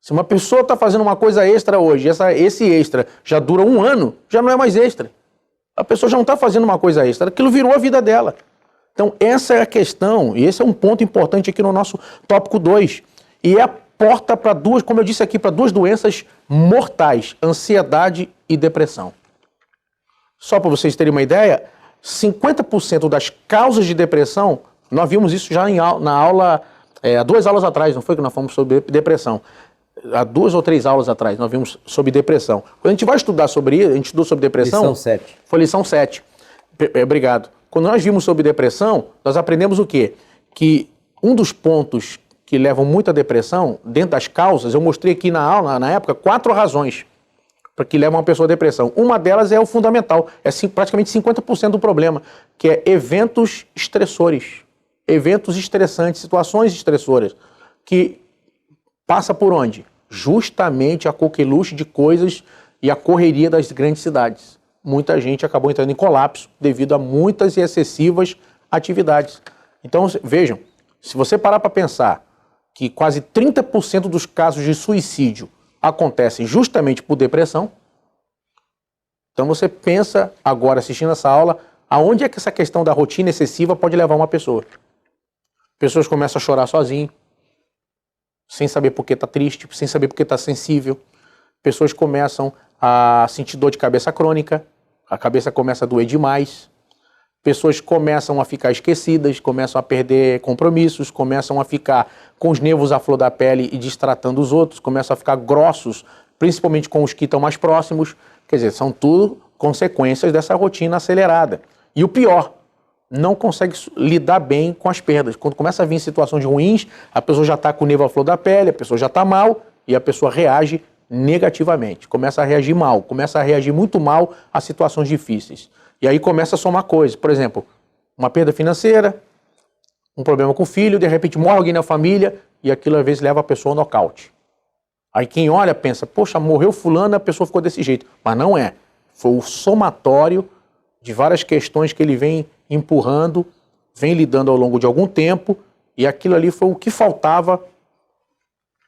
Se uma pessoa está fazendo uma coisa extra hoje, esse extra já dura 1 ano, já não é mais extra. A pessoa já não está fazendo uma coisa extra, aquilo virou a vida dela. Então essa é a questão, e esse é um ponto importante aqui no nosso tópico 2. E é a porta para duas, como eu disse aqui, para 2 doenças mortais, ansiedade e depressão. Só para vocês terem uma ideia, 50% das causas de depressão, nós vimos isso já na aula, há 2 aulas atrás, não foi que nós falamos sobre depressão? Há 2 ou 3 aulas atrás nós vimos sobre depressão. Quando a gente vai estudar sobre isso, a gente estudou sobre depressão... Lição 7. Foi lição 7. Obrigado. Quando nós vimos sobre depressão, nós aprendemos o quê? Que um dos pontos que levam muito à depressão, dentro das causas, eu mostrei aqui na aula, na época, 4 razões para que levam uma pessoa à depressão. Uma delas é o fundamental, é praticamente 50% do problema, que é eventos estressores, eventos estressantes, situações estressoras, que passa por onde? Justamente a coqueluche de coisas e a correria das grandes cidades. Muita gente acabou entrando em colapso devido a muitas e excessivas atividades. Então, vejam, se você parar para pensar que quase 30% dos casos de suicídio acontecem justamente por depressão, então você pensa agora, assistindo essa aula, aonde é que essa questão da rotina excessiva pode levar uma pessoa? Pessoas começam a chorar sozinho, sem saber por que está triste, sem saber por que está sensível. Pessoas começam a sentir dor de cabeça crônica, a cabeça começa a doer demais. Pessoas começam a ficar esquecidas, começam a perder compromissos, começam a ficar com os nervos à flor da pele e distratando os outros, começam a ficar grossos, principalmente com os que estão mais próximos. Quer dizer, são tudo consequências dessa rotina acelerada. E o pior, não consegue lidar bem com as perdas. Quando começa a vir situações ruins, a pessoa já está com o nervo à flor da pele, a pessoa já está mal e a pessoa reage negativamente. Começa a reagir mal, começa a reagir muito mal a situações difíceis. E aí começa a somar coisas. Por exemplo, uma perda financeira, um problema com o filho, de repente morre alguém na família e aquilo às vezes leva a pessoa ao nocaute. Aí quem olha pensa, poxa, morreu fulano, a pessoa ficou desse jeito. Mas não é. Foi o somatório de várias questões que ele vem empurrando, vem lidando ao longo de algum tempo, e aquilo ali foi o que faltava,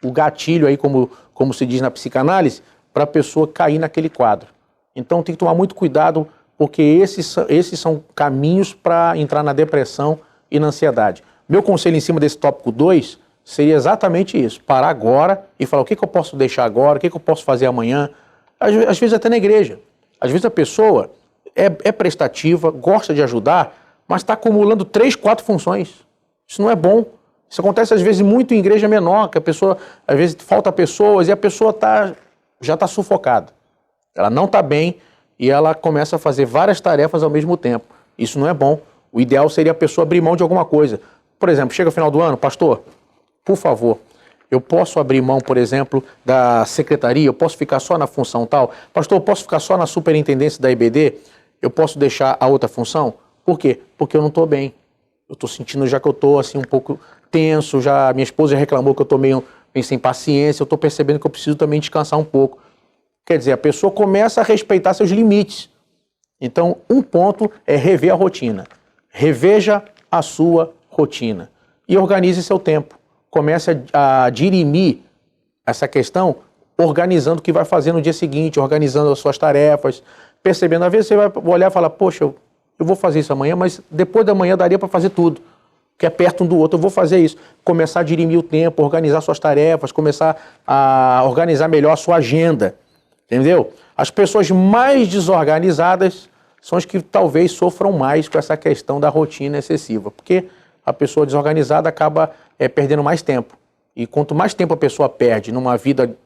o gatilho aí, como se diz na psicanálise, para a pessoa cair naquele quadro. Então tem que tomar muito cuidado, porque esses são caminhos para entrar na depressão e na ansiedade. Meu conselho em cima desse tópico 2 seria exatamente isso, parar agora e falar o que eu posso deixar agora, o que eu posso fazer amanhã, às vezes até na igreja. Às vezes a pessoa é prestativa, gosta de ajudar, mas está acumulando 3, 4 funções. Isso não é bom. Isso acontece às vezes muito em igreja menor, que a pessoa, às vezes falta pessoas e a pessoa já está sufocada. Ela não está bem e ela começa a fazer várias tarefas ao mesmo tempo. Isso não é bom. O ideal seria a pessoa abrir mão de alguma coisa. Por exemplo, chega o final do ano, pastor, por favor, eu posso abrir mão, por exemplo, da secretaria, eu posso ficar só na função tal? Pastor, eu posso ficar só na superintendência da IBD? Eu posso deixar a outra função? Por quê? Porque eu não estou bem. Eu estou sentindo já que eu estou assim um pouco tenso, já minha esposa já reclamou que eu estou meio sem paciência, eu estou percebendo que eu preciso também descansar um pouco. Quer dizer, a pessoa começa a respeitar seus limites. Então, um ponto é rever a rotina. Reveja a sua rotina e organize seu tempo. Comece a dirimir essa questão organizando o que vai fazer no dia seguinte, organizando as suas tarefas, percebendo. Às vezes você vai olhar e falar, poxa, eu vou fazer isso amanhã, mas depois da manhã daria para fazer tudo, que é perto um do outro, eu vou fazer isso. Começar a dirimir o tempo, organizar suas tarefas, começar a organizar melhor a sua agenda, entendeu? As pessoas mais desorganizadas são as que talvez sofram mais com essa questão da rotina excessiva, porque a pessoa desorganizada acaba perdendo mais tempo. E quanto mais tempo a pessoa perde numa vida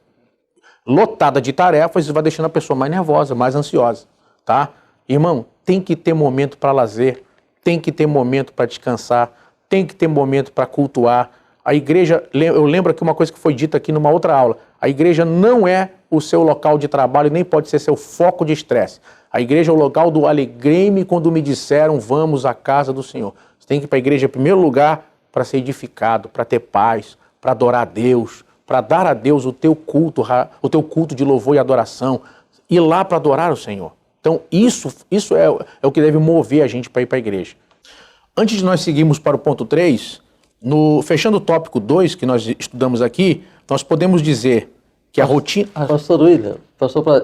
lotada de tarefas, isso vai deixando a pessoa mais nervosa, mais ansiosa, tá? Irmão, tem que ter momento para lazer, tem que ter momento para descansar, tem que ter momento para cultuar. A igreja, eu lembro aqui uma coisa que foi dita aqui numa outra aula, a igreja não é o seu local de trabalho, nem pode ser seu foco de estresse. A igreja é o local do alegrei-me quando me disseram, vamos à casa do Senhor. Você tem que ir para a igreja em primeiro lugar para ser edificado, para ter paz, para adorar a Deus, para dar a Deus o teu culto de louvor e adoração, ir lá para adorar o Senhor. Então isso é o que deve mover a gente para ir para a igreja. Antes de nós seguirmos para o ponto 3, fechando o tópico 2 que nós estudamos aqui, nós podemos dizer que a rotina... Pastor William,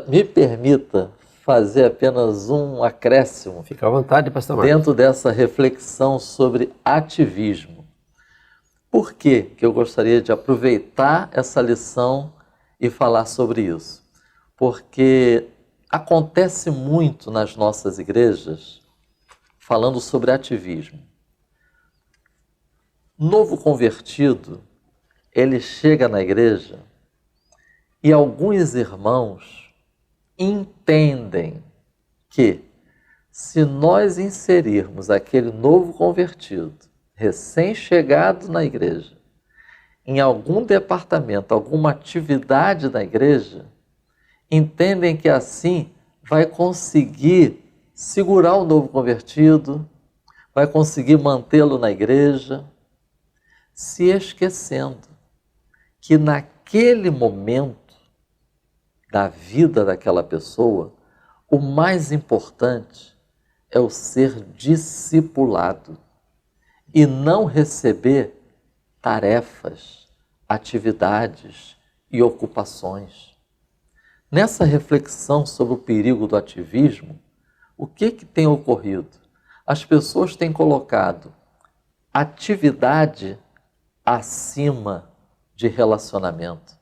me permita fazer apenas um acréscimo. Fica à vontade, pastor Marcos. Dentro dessa reflexão sobre ativismo. Por que eu gostaria de aproveitar essa lição e falar sobre isso? Porque acontece muito nas nossas igrejas falando sobre ativismo. Novo convertido, ele chega na igreja e alguns irmãos entendem que se nós inserirmos aquele novo convertido, recém-chegado na igreja, em algum departamento, alguma atividade da igreja, entendem que assim vai conseguir segurar o novo convertido, vai conseguir mantê-lo na igreja, se esquecendo que naquele momento da vida daquela pessoa, o mais importante é o ser discipulado e não receber tarefas, atividades e ocupações. Nessa reflexão sobre o perigo do ativismo, o que tem ocorrido? As pessoas têm colocado atividade acima de relacionamento.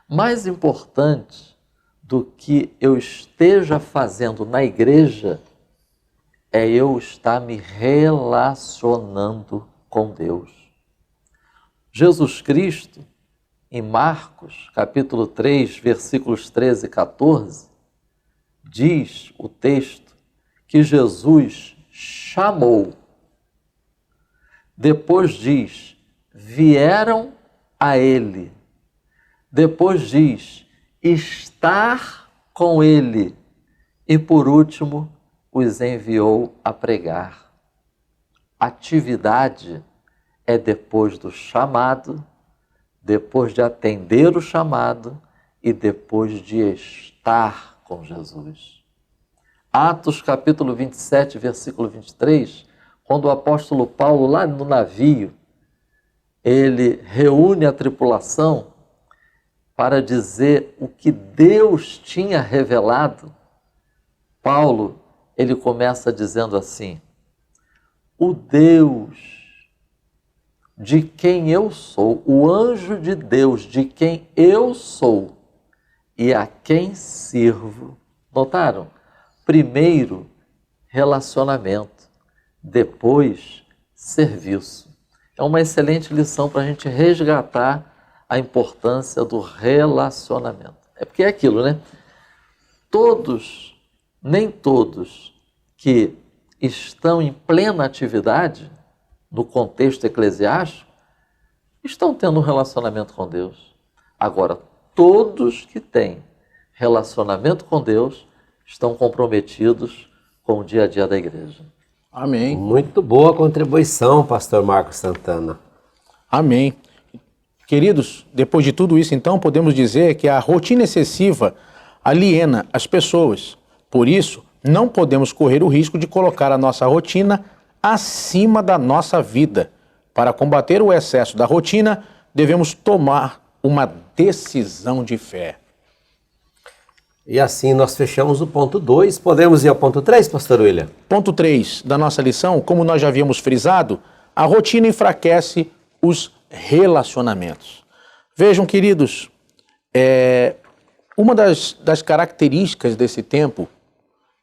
Mais importante do que eu esteja fazendo na igreja é eu estar me relacionando com Deus. Jesus Cristo, em Marcos, capítulo 3, versículos 13 e 14, diz o texto que Jesus chamou. Depois diz, vieram a ele. Depois diz, estar com ele. E por último, os enviou a pregar. Atividade é depois do chamado, depois de atender o chamado e depois de estar com Jesus. Atos capítulo 27, versículo 23, quando o apóstolo Paulo, lá no navio, ele reúne a tripulação para dizer o que Deus tinha revelado. Paulo, ele começa dizendo assim, o Deus de quem eu sou, o anjo de Deus de quem eu sou e a quem sirvo. Notaram? primeiro relacionamento, depois serviço. É uma excelente lição para a gente resgatar a importância do relacionamento. É porque é aquilo, né? Nem todos que estão em plena atividade, no contexto eclesiástico, estão tendo um relacionamento com Deus. Agora, todos que têm relacionamento com Deus estão comprometidos com o dia a dia da igreja. Amém. Muito boa contribuição, pastor Marcos Santana. Amém. Queridos, depois de tudo isso, então, podemos dizer que a rotina excessiva aliena as pessoas. Por isso, não podemos correr o risco de colocar a nossa rotina acima da nossa vida. Para combater o excesso da rotina, devemos tomar uma decisão de fé. E assim nós fechamos o ponto 2. Podemos ir ao ponto 3, pastor William? Ponto 3 da nossa lição, como nós já havíamos frisado, a rotina enfraquece os relacionamentos. Vejam, queridos, uma das características desse tempo,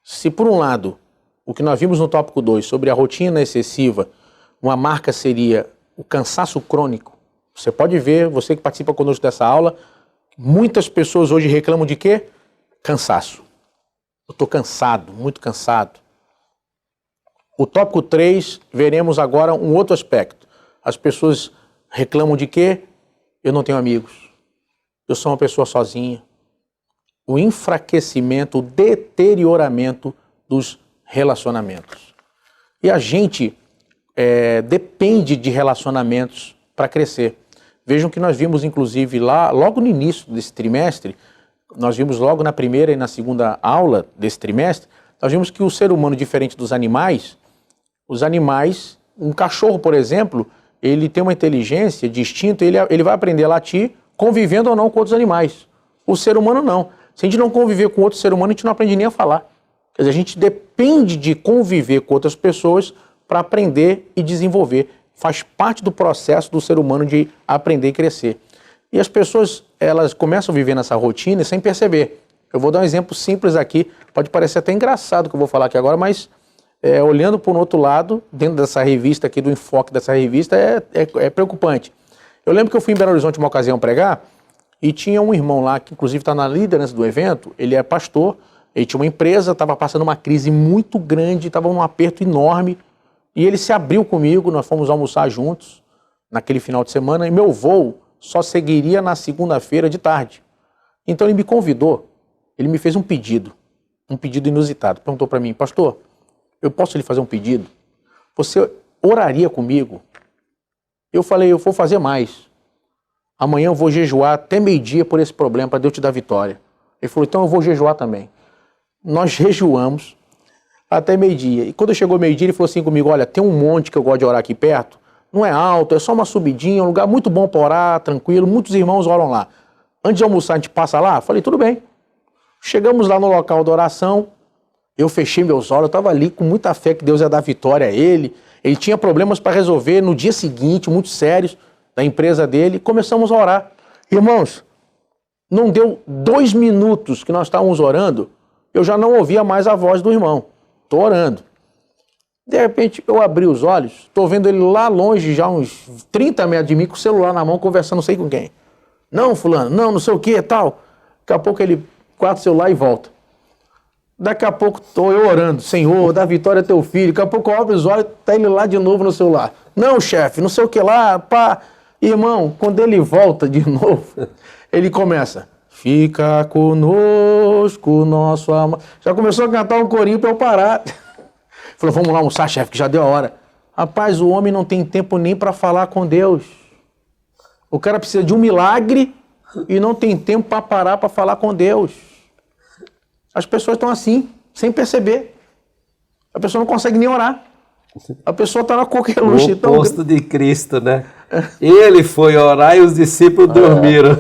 se por um lado, o que nós vimos no tópico 2 sobre a rotina excessiva, uma marca seria o cansaço crônico. Você pode ver, você que participa conosco dessa aula, muitas pessoas hoje reclamam de quê? Cansaço. Eu estou cansado, muito cansado. O tópico 3, veremos agora um outro aspecto. As pessoas reclamam de quê? Eu não tenho amigos. Eu sou uma pessoa sozinha. O enfraquecimento, o deterioramento dos relacionamentos. E a gente depende de relacionamentos para crescer. Vejam que nós vimos, inclusive, lá, logo no início desse trimestre, nós vimos logo na primeira e na segunda aula desse trimestre, nós vimos que o ser humano, diferente dos animais, os animais, um cachorro, por exemplo, ele tem uma inteligência de instinto, ele vai aprender a latir convivendo ou não com outros animais. O ser humano não. Se a gente não conviver com outro ser humano, a gente não aprende nem a falar. Quer dizer, a gente depende de conviver com outras pessoas para aprender e desenvolver. Faz parte do processo do ser humano de aprender e crescer. E as pessoas, elas começam a viver nessa rotina sem perceber. Eu vou dar um exemplo simples aqui, pode parecer até engraçado o que eu vou falar aqui agora, mas olhando por um outro lado, dentro dessa revista aqui, do enfoque dessa revista, é preocupante. Eu lembro que eu fui em Belo Horizonte uma ocasião pregar, e tinha um irmão lá, que inclusive está na liderança do evento, ele é pastor, ele tinha uma empresa, estava passando uma crise muito grande, estava num aperto enorme, e ele se abriu comigo, nós fomos almoçar juntos, naquele final de semana, e meu voo só seguiria na segunda-feira de tarde. Então ele me convidou, ele me fez um pedido inusitado, perguntou para mim, pastor, eu posso lhe fazer um pedido? Você oraria comigo? Eu falei, eu vou fazer mais. Amanhã eu vou jejuar até meio-dia por esse problema, para Deus te dar vitória. Ele falou, então eu vou jejuar também. Nós jejuamos até meio-dia. E quando chegou meio-dia, ele falou assim comigo, olha, tem um monte que eu gosto de orar aqui perto, não é alto, é só uma subidinha, um lugar muito bom para orar, tranquilo, muitos irmãos oram lá. Antes de almoçar, a gente passa lá? Falei, tudo bem. Chegamos lá no local da oração, eu fechei meus olhos, eu estava ali com muita fé que Deus ia dar vitória a ele. Ele tinha problemas para resolver no dia seguinte, muito sérios, da empresa dele, começamos a orar. Irmãos, não deu 2 minutos que nós estávamos orando, eu já não ouvia mais a voz do irmão. Estou orando. De repente, eu abri os olhos, estou vendo ele lá longe, já uns 30 metros de mim, com o celular na mão, conversando não sei com quem. Não, fulano, não sei o que, tal. Daqui a pouco ele guarda o celular e volta. Daqui a pouco estou eu orando, Senhor, dá vitória a teu filho. Daqui a pouco eu abro os olhos, está ele lá de novo no celular. Não, chefe, não sei o que lá, pá. Irmão, quando ele volta de novo, ele começa, fica conosco, nosso amor. Já começou a cantar um corinho para eu parar. Falou, vamos lá almoçar, chefe, que já deu a hora. Rapaz, o homem não tem tempo nem para falar com Deus. O cara precisa de um milagre e não tem tempo para parar para falar com Deus. As pessoas estão assim, sem perceber. A pessoa não consegue nem orar. A pessoa está na qualquer luxo. O oposto de Cristo, né? Ele foi orar e os discípulos dormiram.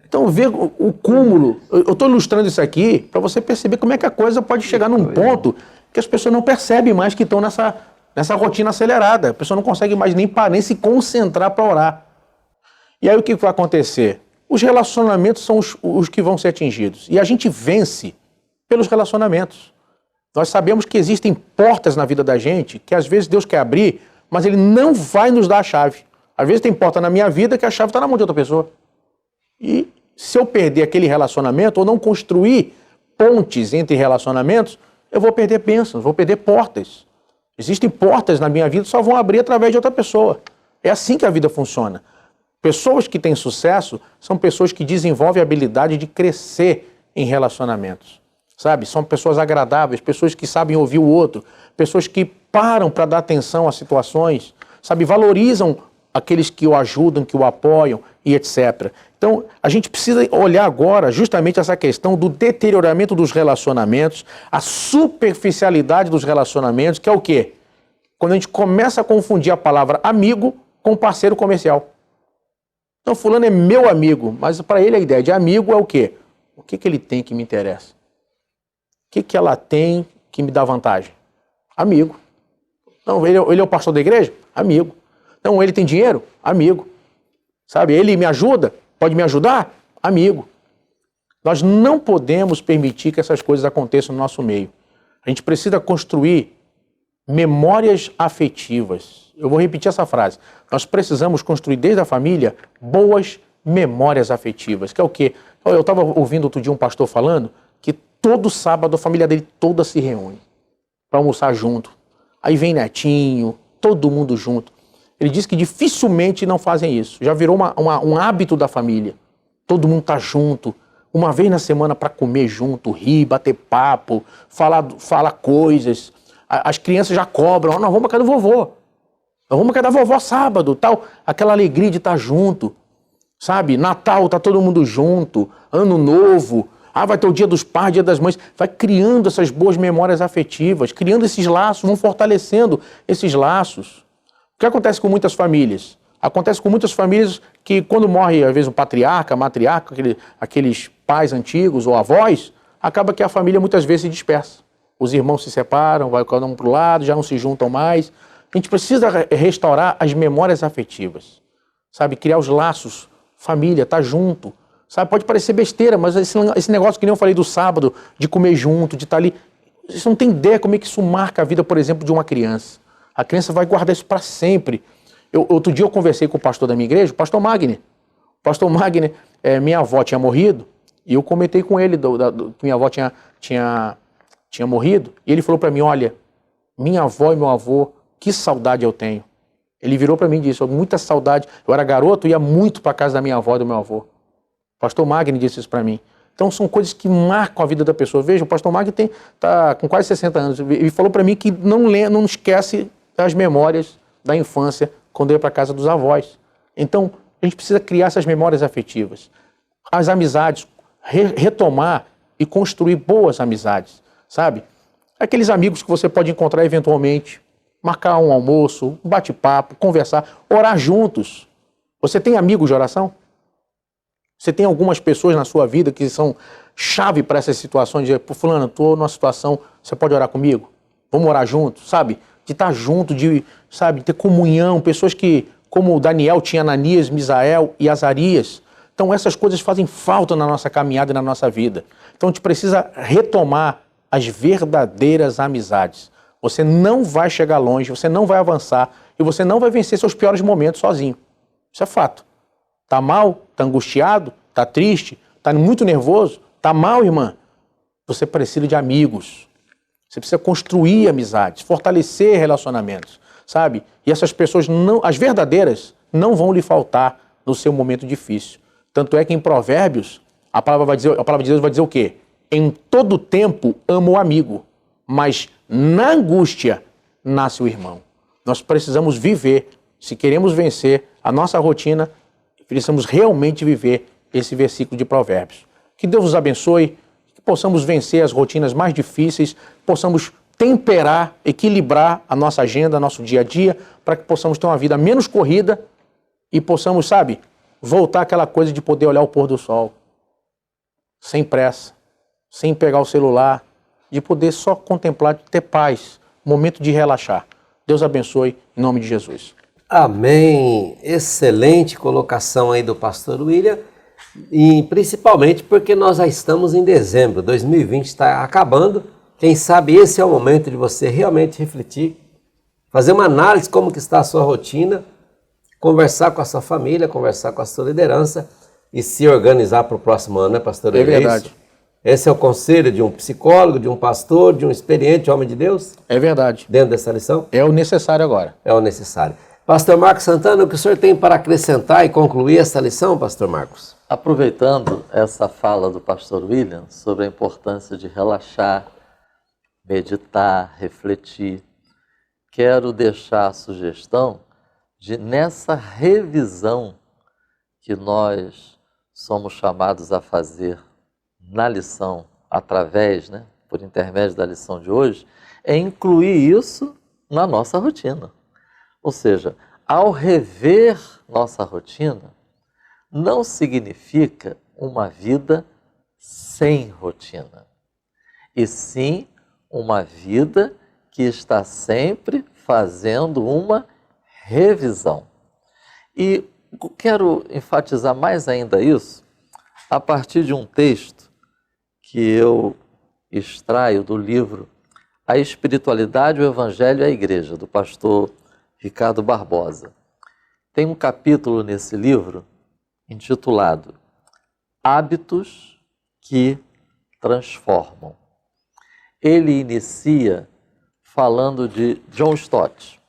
Então, vê o cúmulo. Eu estou ilustrando isso aqui para você perceber como é que a coisa pode chegar num ponto que as pessoas não percebem mais que estão nessa rotina acelerada. A pessoa não consegue mais nem se concentrar para orar. E aí o que vai acontecer? Os relacionamentos são os que vão ser atingidos. E a gente vence pelos relacionamentos. Nós sabemos que existem portas na vida da gente que às vezes Deus quer abrir, mas Ele não vai nos dar a chave. Às vezes tem porta na minha vida que a chave está na mão de outra pessoa. E se eu perder aquele relacionamento ou não construir pontes entre relacionamentos, eu vou perder bênçãos, vou perder portas. Existem portas na minha vida que só vão abrir através de outra pessoa. É assim que a vida funciona. Pessoas que têm sucesso são pessoas que desenvolvem a habilidade de crescer em relacionamentos. Sabe? São pessoas agradáveis, pessoas que sabem ouvir o outro, pessoas que param para dar atenção às situações, sabe? Valorizam aqueles que o ajudam, que o apoiam e etc. Então, a gente precisa olhar agora justamente essa questão do deterioramento dos relacionamentos, a superficialidade dos relacionamentos, que é o quê? Quando a gente começa a confundir a palavra amigo com parceiro comercial. Então, fulano é meu amigo, mas para ele a ideia de amigo é o quê? O que ele tem que me interessa? O que ela tem que me dá vantagem? Amigo. Não, ele é o pastor da igreja? Amigo. Não, ele tem dinheiro? Amigo. Sabe, ele me ajuda? Pode me ajudar? Amigo. Nós não podemos permitir que essas coisas aconteçam no nosso meio. A gente precisa construir memórias afetivas. Eu vou repetir essa frase. Nós precisamos construir desde a família boas memórias afetivas. Que é o quê? Eu estava ouvindo outro dia um pastor falando que todo sábado a família dele toda se reúne para almoçar junto. Aí vem netinho, todo mundo junto. Ele diz que dificilmente não fazem isso. Já virou um hábito da família. Todo mundo está junto, uma vez na semana para comer junto, rir, bater papo, falar coisas. As crianças já cobram, nós vamos para casa do vovô. Nós vamos para casa da vovó sábado, tal. Aquela alegria de estar junto, sabe? Natal, tá todo mundo junto, Ano Novo, vai ter o Dia dos Pais, Dia das Mães. Vai criando essas boas memórias afetivas, criando esses laços, vão fortalecendo esses laços. O que acontece com muitas famílias? Acontece com muitas famílias que quando morre, às vezes, o patriarca, a matriarca, aqueles pais antigos ou avós, acaba que a família muitas vezes se dispersa. Os irmãos se separam, vai cada um para o lado, já não se juntam mais. A gente precisa restaurar as memórias afetivas, sabe? Criar os laços, família, tá junto. Sabe? Pode parecer besteira, mas esse negócio que nem eu falei do sábado, de comer junto, de estar ali, você não tem ideia como é que isso marca a vida, por exemplo, de uma criança. A criança vai guardar isso para sempre. Outro dia eu conversei com o pastor da minha igreja, o pastor Magner. O pastor Magner, minha avó tinha morrido, e eu comentei com ele que minha avó tinha morrido, e ele falou para mim, olha, minha avó e meu avô, que saudade eu tenho. Ele virou para mim e disse, muita saudade. Eu era garoto, ia muito para casa da minha avó e do meu avô. O pastor Magner disse isso para mim. Então são coisas que marcam a vida da pessoa. Veja, o pastor Magner está com quase 60 anos, e falou para mim que não esquece as memórias da infância quando ia para a casa dos avós. Então, a gente precisa criar essas memórias afetivas. As amizades, retomar e construir boas amizades, sabe? Aqueles amigos que você pode encontrar eventualmente, marcar um almoço, um bate-papo, conversar, orar juntos. Você tem amigos de oração? Você tem algumas pessoas na sua vida que são chave para essas situações, de fulano, estou numa situação, você pode orar comigo? Vamos orar juntos, sabe? De estar junto, de ter comunhão, pessoas que, como Daniel tinha Ananias, Misael e Azarias. Então essas coisas fazem falta na nossa caminhada e na nossa vida. Então a gente precisa retomar as verdadeiras amizades. Você não vai chegar longe, você não vai avançar e você não vai vencer seus piores momentos sozinho. Isso é fato. Tá mal? Tá angustiado? Tá triste? Tá muito nervoso? Tá mal, irmã? Você precisa de amigos. Você precisa construir amizades, fortalecer relacionamentos, sabe? E essas pessoas, as verdadeiras, não vão lhe faltar no seu momento difícil. Tanto é que em Provérbios, a palavra de Deus vai dizer o quê? Em todo tempo ama o amigo, mas na angústia nasce o irmão. Nós precisamos viver, se queremos vencer a nossa rotina, precisamos realmente viver esse versículo de Provérbios. Que Deus nos abençoe, que possamos vencer as rotinas mais difíceis, possamos temperar, equilibrar a nossa agenda, nosso dia a dia, para que possamos ter uma vida menos corrida e possamos, voltar àquela coisa de poder olhar o pôr do sol, sem pressa, sem pegar o celular, de poder só contemplar, de ter paz, momento de relaxar. Deus abençoe, em nome de Jesus. Amém. Excelente colocação aí do pastor William. E principalmente porque nós já estamos em dezembro, 2020 está acabando. Quem sabe esse é o momento de você realmente refletir, fazer uma análise como que está a sua rotina, conversar com a sua família, conversar com a sua liderança e se organizar para o próximo ano, né, pastor? É verdade. Esse é o conselho de um psicólogo, de um pastor, de um experiente homem de Deus? É verdade. Dentro dessa lição? É o necessário agora. É o necessário. Pastor Marcos Santana, o que o senhor tem para acrescentar e concluir essa lição, pastor Marcos? Aproveitando essa fala do pastor William sobre a importância de relaxar, meditar, refletir, quero deixar a sugestão de, nessa revisão que nós somos chamados a fazer na lição, através, por intermédio da lição de hoje, é incluir isso na nossa rotina. Ou seja, ao rever nossa rotina, não significa uma vida sem rotina, e sim uma vida que está sempre fazendo uma revisão. E quero enfatizar mais ainda isso a partir de um texto que eu extraio do livro A Espiritualidade, o Evangelho e a Igreja, do pastor Ricardo Barbosa. Tem um capítulo nesse livro intitulado Hábitos que Transformam. Ele inicia falando de John Stott,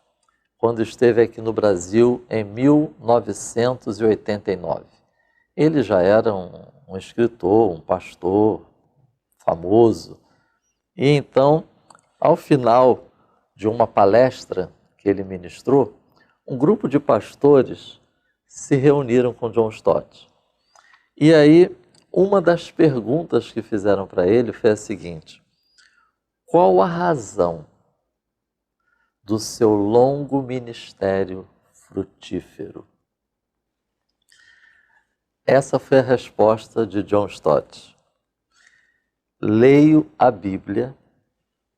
quando esteve aqui no Brasil em 1989. Ele já era um escritor, um pastor famoso. E então, ao final de uma palestra que ele ministrou, um grupo de pastores se reuniram com John Stott. E aí, uma das perguntas que fizeram para ele foi a seguinte: qual a razão do seu longo ministério frutífero? Essa foi a resposta de John Stott. Leio a Bíblia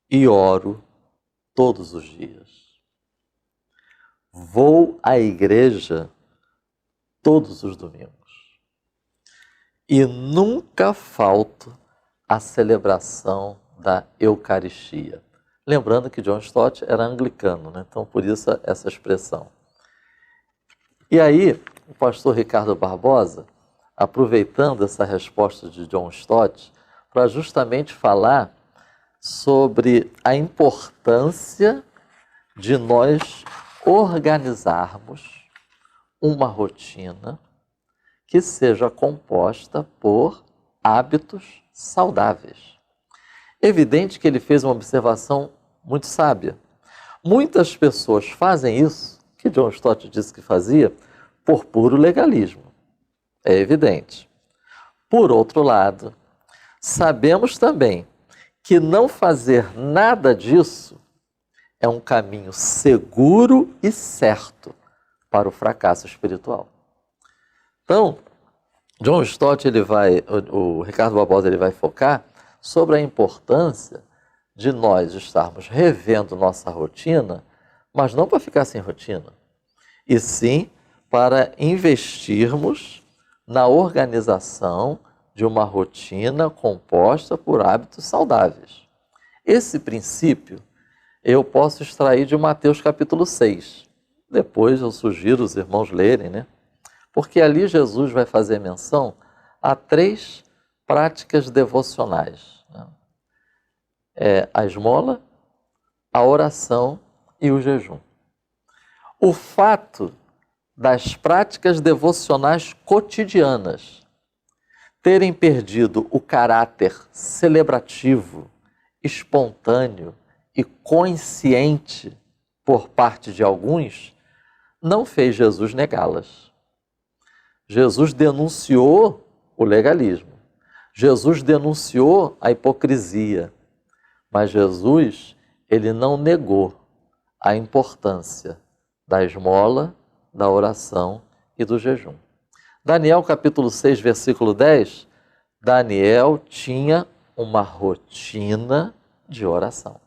e oro todos os dias. Vou à igreja todos os domingos. E nunca falto à celebração da Eucaristia. Lembrando que John Stott era anglicano, então por isso essa expressão. E aí, o pastor Ricardo Barbosa, aproveitando essa resposta de John Stott, para justamente falar sobre a importância de nós organizarmos uma rotina que seja composta por hábitos saudáveis. Evidente que ele fez uma observação muito sábia. Muitas pessoas fazem isso, que John Stott disse que fazia, por puro legalismo. É evidente. Por outro lado, sabemos também que não fazer nada disso é um caminho seguro e certo para o fracasso espiritual. Então, John Stott, o Ricardo Barbosa, ele vai focar sobre a importância de nós estarmos revendo nossa rotina, mas não para ficar sem rotina, e sim para investirmos na organização de uma rotina composta por hábitos saudáveis. Esse princípio eu posso extrair de Mateus capítulo 6. Depois eu sugiro os irmãos lerem, porque ali Jesus vai fazer menção a 3 práticas devocionais. A esmola, a oração e o jejum. O fato das práticas devocionais cotidianas terem perdido o caráter celebrativo, espontâneo e consciente por parte de alguns, não fez Jesus negá-las. Jesus denunciou o legalismo. Jesus denunciou a hipocrisia. Mas Jesus, ele não negou a importância da esmola, da oração e do jejum. Daniel capítulo 6, versículo 10, Daniel tinha uma rotina de oração.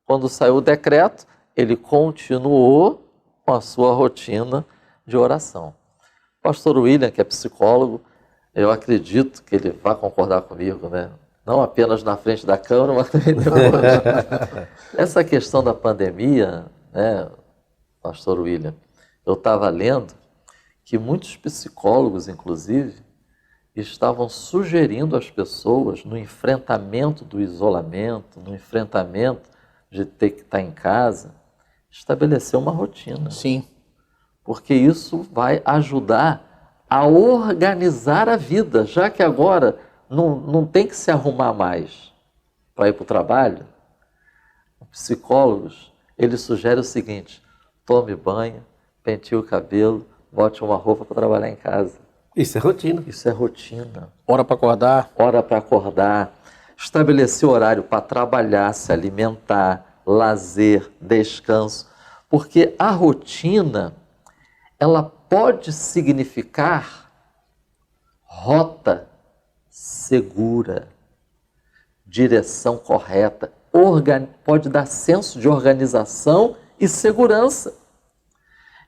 Quando saiu o decreto, ele continuou com a sua rotina de oração. Pastor William, que é psicólogo, Eu acredito que ele vai concordar comigo, né? Não apenas na frente da câmera, mas também depois. Essa questão da pandemia, né, pastor William, eu estava lendo que muitos psicólogos, inclusive, estavam sugerindo às pessoas, no enfrentamento do isolamento, no enfrentamento de ter que estar em casa, estabelecer uma rotina. Sim. Porque isso vai ajudar a organizar a vida, já que agora não tem que se arrumar mais para ir para o trabalho. Psicólogos, eles sugerem o seguinte: tome banho, penteie o cabelo, bote uma roupa para trabalhar em casa. Isso é rotina. Isso é rotina. Hora para acordar. Hora para acordar, estabelecer horário para trabalhar, se alimentar, lazer, descanso. Porque a rotina, ela pode significar rota segura, direção correta, pode dar senso de organização e segurança.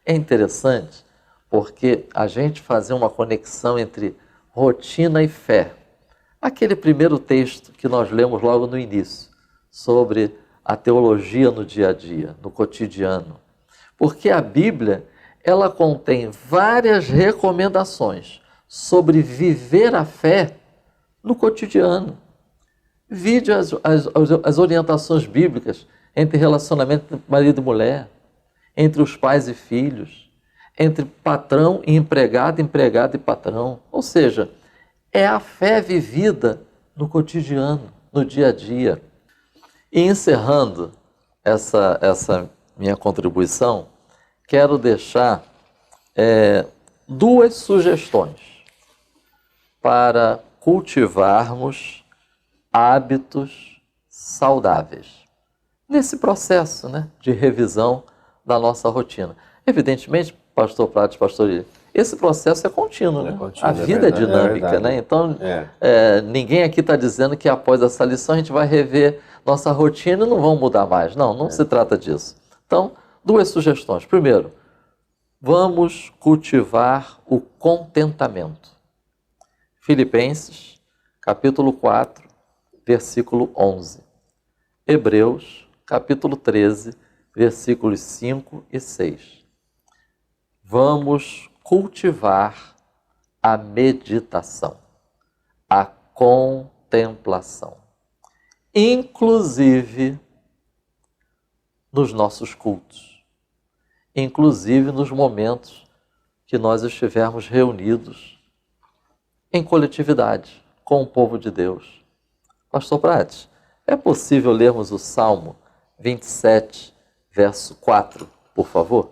É interessante porque a gente fazer uma conexão entre rotina e fé. Aquele primeiro texto que nós lemos logo no início, sobre a teologia no dia a dia, no cotidiano. Porque a Bíblia, ela contém várias recomendações sobre viver a fé no cotidiano. Vide as orientações bíblicas entre relacionamento entre marido e mulher, entre os pais e filhos, entre patrão e empregado, empregado e patrão. Ou seja, é a fé vivida no cotidiano, no dia a dia. E encerrando essa minha contribuição, quero deixar duas sugestões para cultivarmos hábitos saudáveis nesse processo, né, de revisão da nossa rotina. Evidentemente, pastor Prates, pastor Ilha, esse processo é contínuo, né? A vida é dinâmica, né? Então, ninguém aqui está dizendo que após essa lição a gente vai rever nossa rotina e não vão mudar mais. Não se trata disso. Então, duas sugestões. Primeiro, vamos cultivar o contentamento. Filipenses, capítulo 4, versículo 11. Hebreus, capítulo 13, versículos 5 e 6. Vamos cultivar a meditação, a contemplação, inclusive nos nossos cultos, inclusive nos momentos que nós estivermos reunidos em coletividade com o povo de Deus. Pastor Prates, é possível lermos o Salmo 27, verso 4, por favor?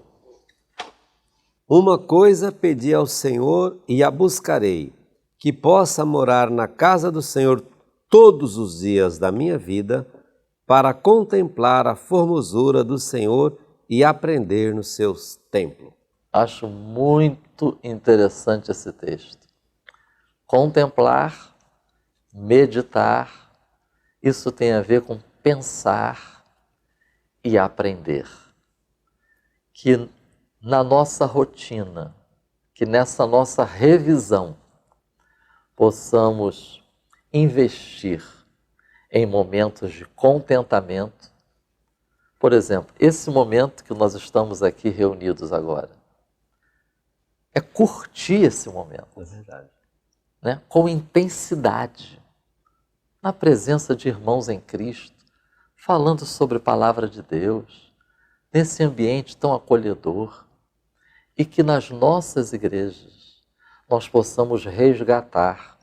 Uma coisa pedi ao Senhor e a buscarei, que possa morar na casa do Senhor todos os dias da minha vida, para contemplar a formosura do Senhor e aprender nos seus templos. Acho muito interessante esse texto. Contemplar, meditar, isso tem a ver com pensar e aprender. Que na nossa rotina, que nessa nossa revisão, possamos investir em momentos de contentamento. Por exemplo, esse momento que nós estamos aqui reunidos agora, é curtir esse momento. É verdade. Né? Com intensidade, na presença de irmãos em Cristo, falando sobre a palavra de Deus, nesse ambiente tão acolhedor, e que nas nossas igrejas nós possamos resgatar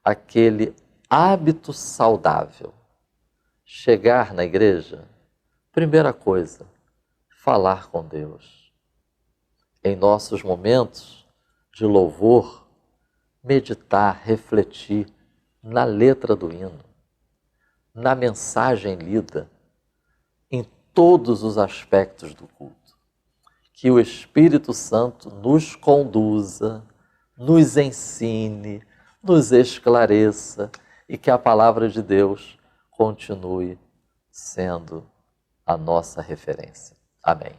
aquele hábito saudável. Chegar na igreja, primeira coisa, falar com Deus. Em nossos momentos de louvor, meditar, refletir na letra do hino, na mensagem lida, em todos os aspectos do culto. Que o Espírito Santo nos conduza, nos ensine, nos esclareça e que a palavra de Deus continue sendo a nossa referência. Amém.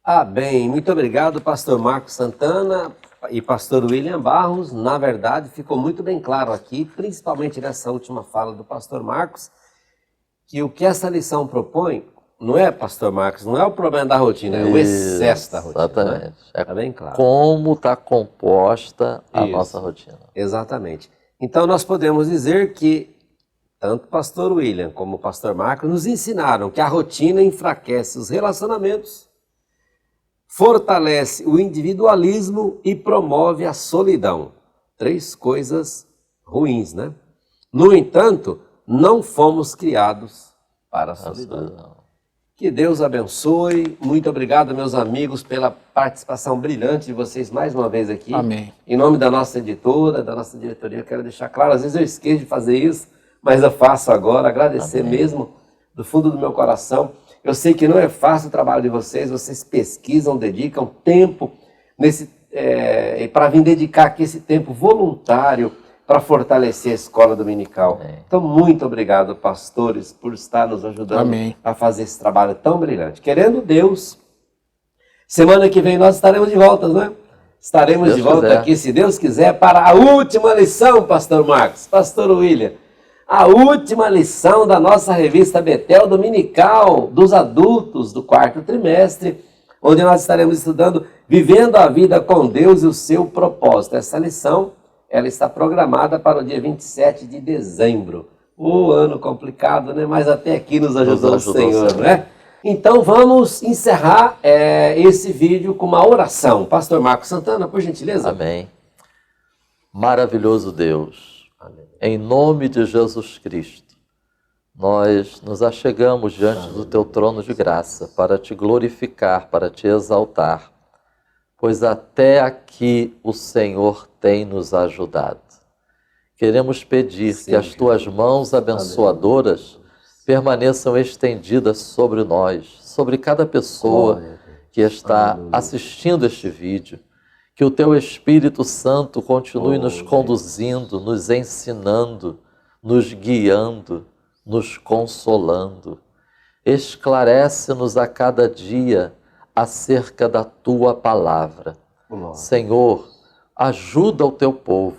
Amém. Muito obrigado, pastor Marcos Santana. E pastor William Barros, na verdade, ficou muito bem claro aqui, principalmente nessa última fala do pastor Marcos, que o que essa lição propõe, não é, pastor Marcos, não é o problema da rotina, é o excesso da rotina. Exatamente. Né? Tá bem claro. Como está composta a nossa rotina. Exatamente. Então nós podemos dizer que tanto o pastor William como o pastor Marcos nos ensinaram que a rotina enfraquece os relacionamentos, fortalece o individualismo e promove a solidão. 3 coisas ruins, né? No entanto, não fomos criados para a solidão. Que Deus abençoe. Muito obrigado, meus amigos, pela participação brilhante de vocês mais uma vez aqui. Amém. Em nome da nossa editora, da nossa diretoria, eu quero deixar claro, às vezes eu esqueço de fazer isso, mas eu faço agora, agradecer Amém. mesmo do fundo do meu coração. Eu sei que não é fácil o trabalho de vocês pesquisam, dedicam tempo para vir dedicar aqui esse tempo voluntário para fortalecer a escola dominical. Amém. Então, muito obrigado, pastores, por estar nos ajudando Amém. a fazer esse trabalho tão brilhante. Querendo Deus, semana que vem nós estaremos de volta, não é? Estaremos Deus de volta quiser. aqui, se Deus quiser, para a última lição, pastor Marcos, pastor William. A última lição da nossa revista Betel Dominical, dos adultos do 4º trimestre, onde nós estaremos estudando Vivendo a Vida com Deus e o Seu Propósito. Essa lição, ela está programada para o dia 27 de dezembro. O ano complicado, né? Mas até aqui nos ajudou o Senhor, né? Então vamos encerrar esse vídeo com uma oração. Pastor Marcos Santana, por gentileza. Amém. Maravilhoso Deus, amém. Em nome de Jesus Cristo, nós nos achegamos diante do Teu trono de graça para Te glorificar, para Te exaltar, pois até aqui o Senhor tem nos ajudado. Queremos pedir que as Tuas mãos abençoadoras permaneçam estendidas sobre nós, sobre cada pessoa que está assistindo este vídeo. Que o Teu Espírito Santo continue nos conduzindo, nos ensinando, nos guiando, nos consolando. Esclarece-nos a cada dia acerca da Tua palavra. Senhor, ajuda o Teu povo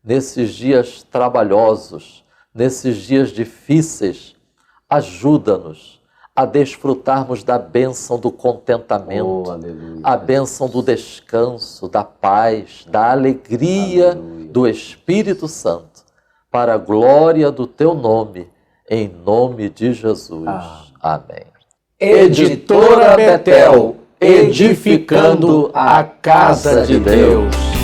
nesses dias trabalhosos, nesses dias difíceis. Ajuda-nos a desfrutarmos da bênção do contentamento, a bênção do descanso, da paz, da alegria do Espírito Santo, para a glória do Teu nome, em nome de Jesus. Amém. Editora Betel, edificando a casa de Deus.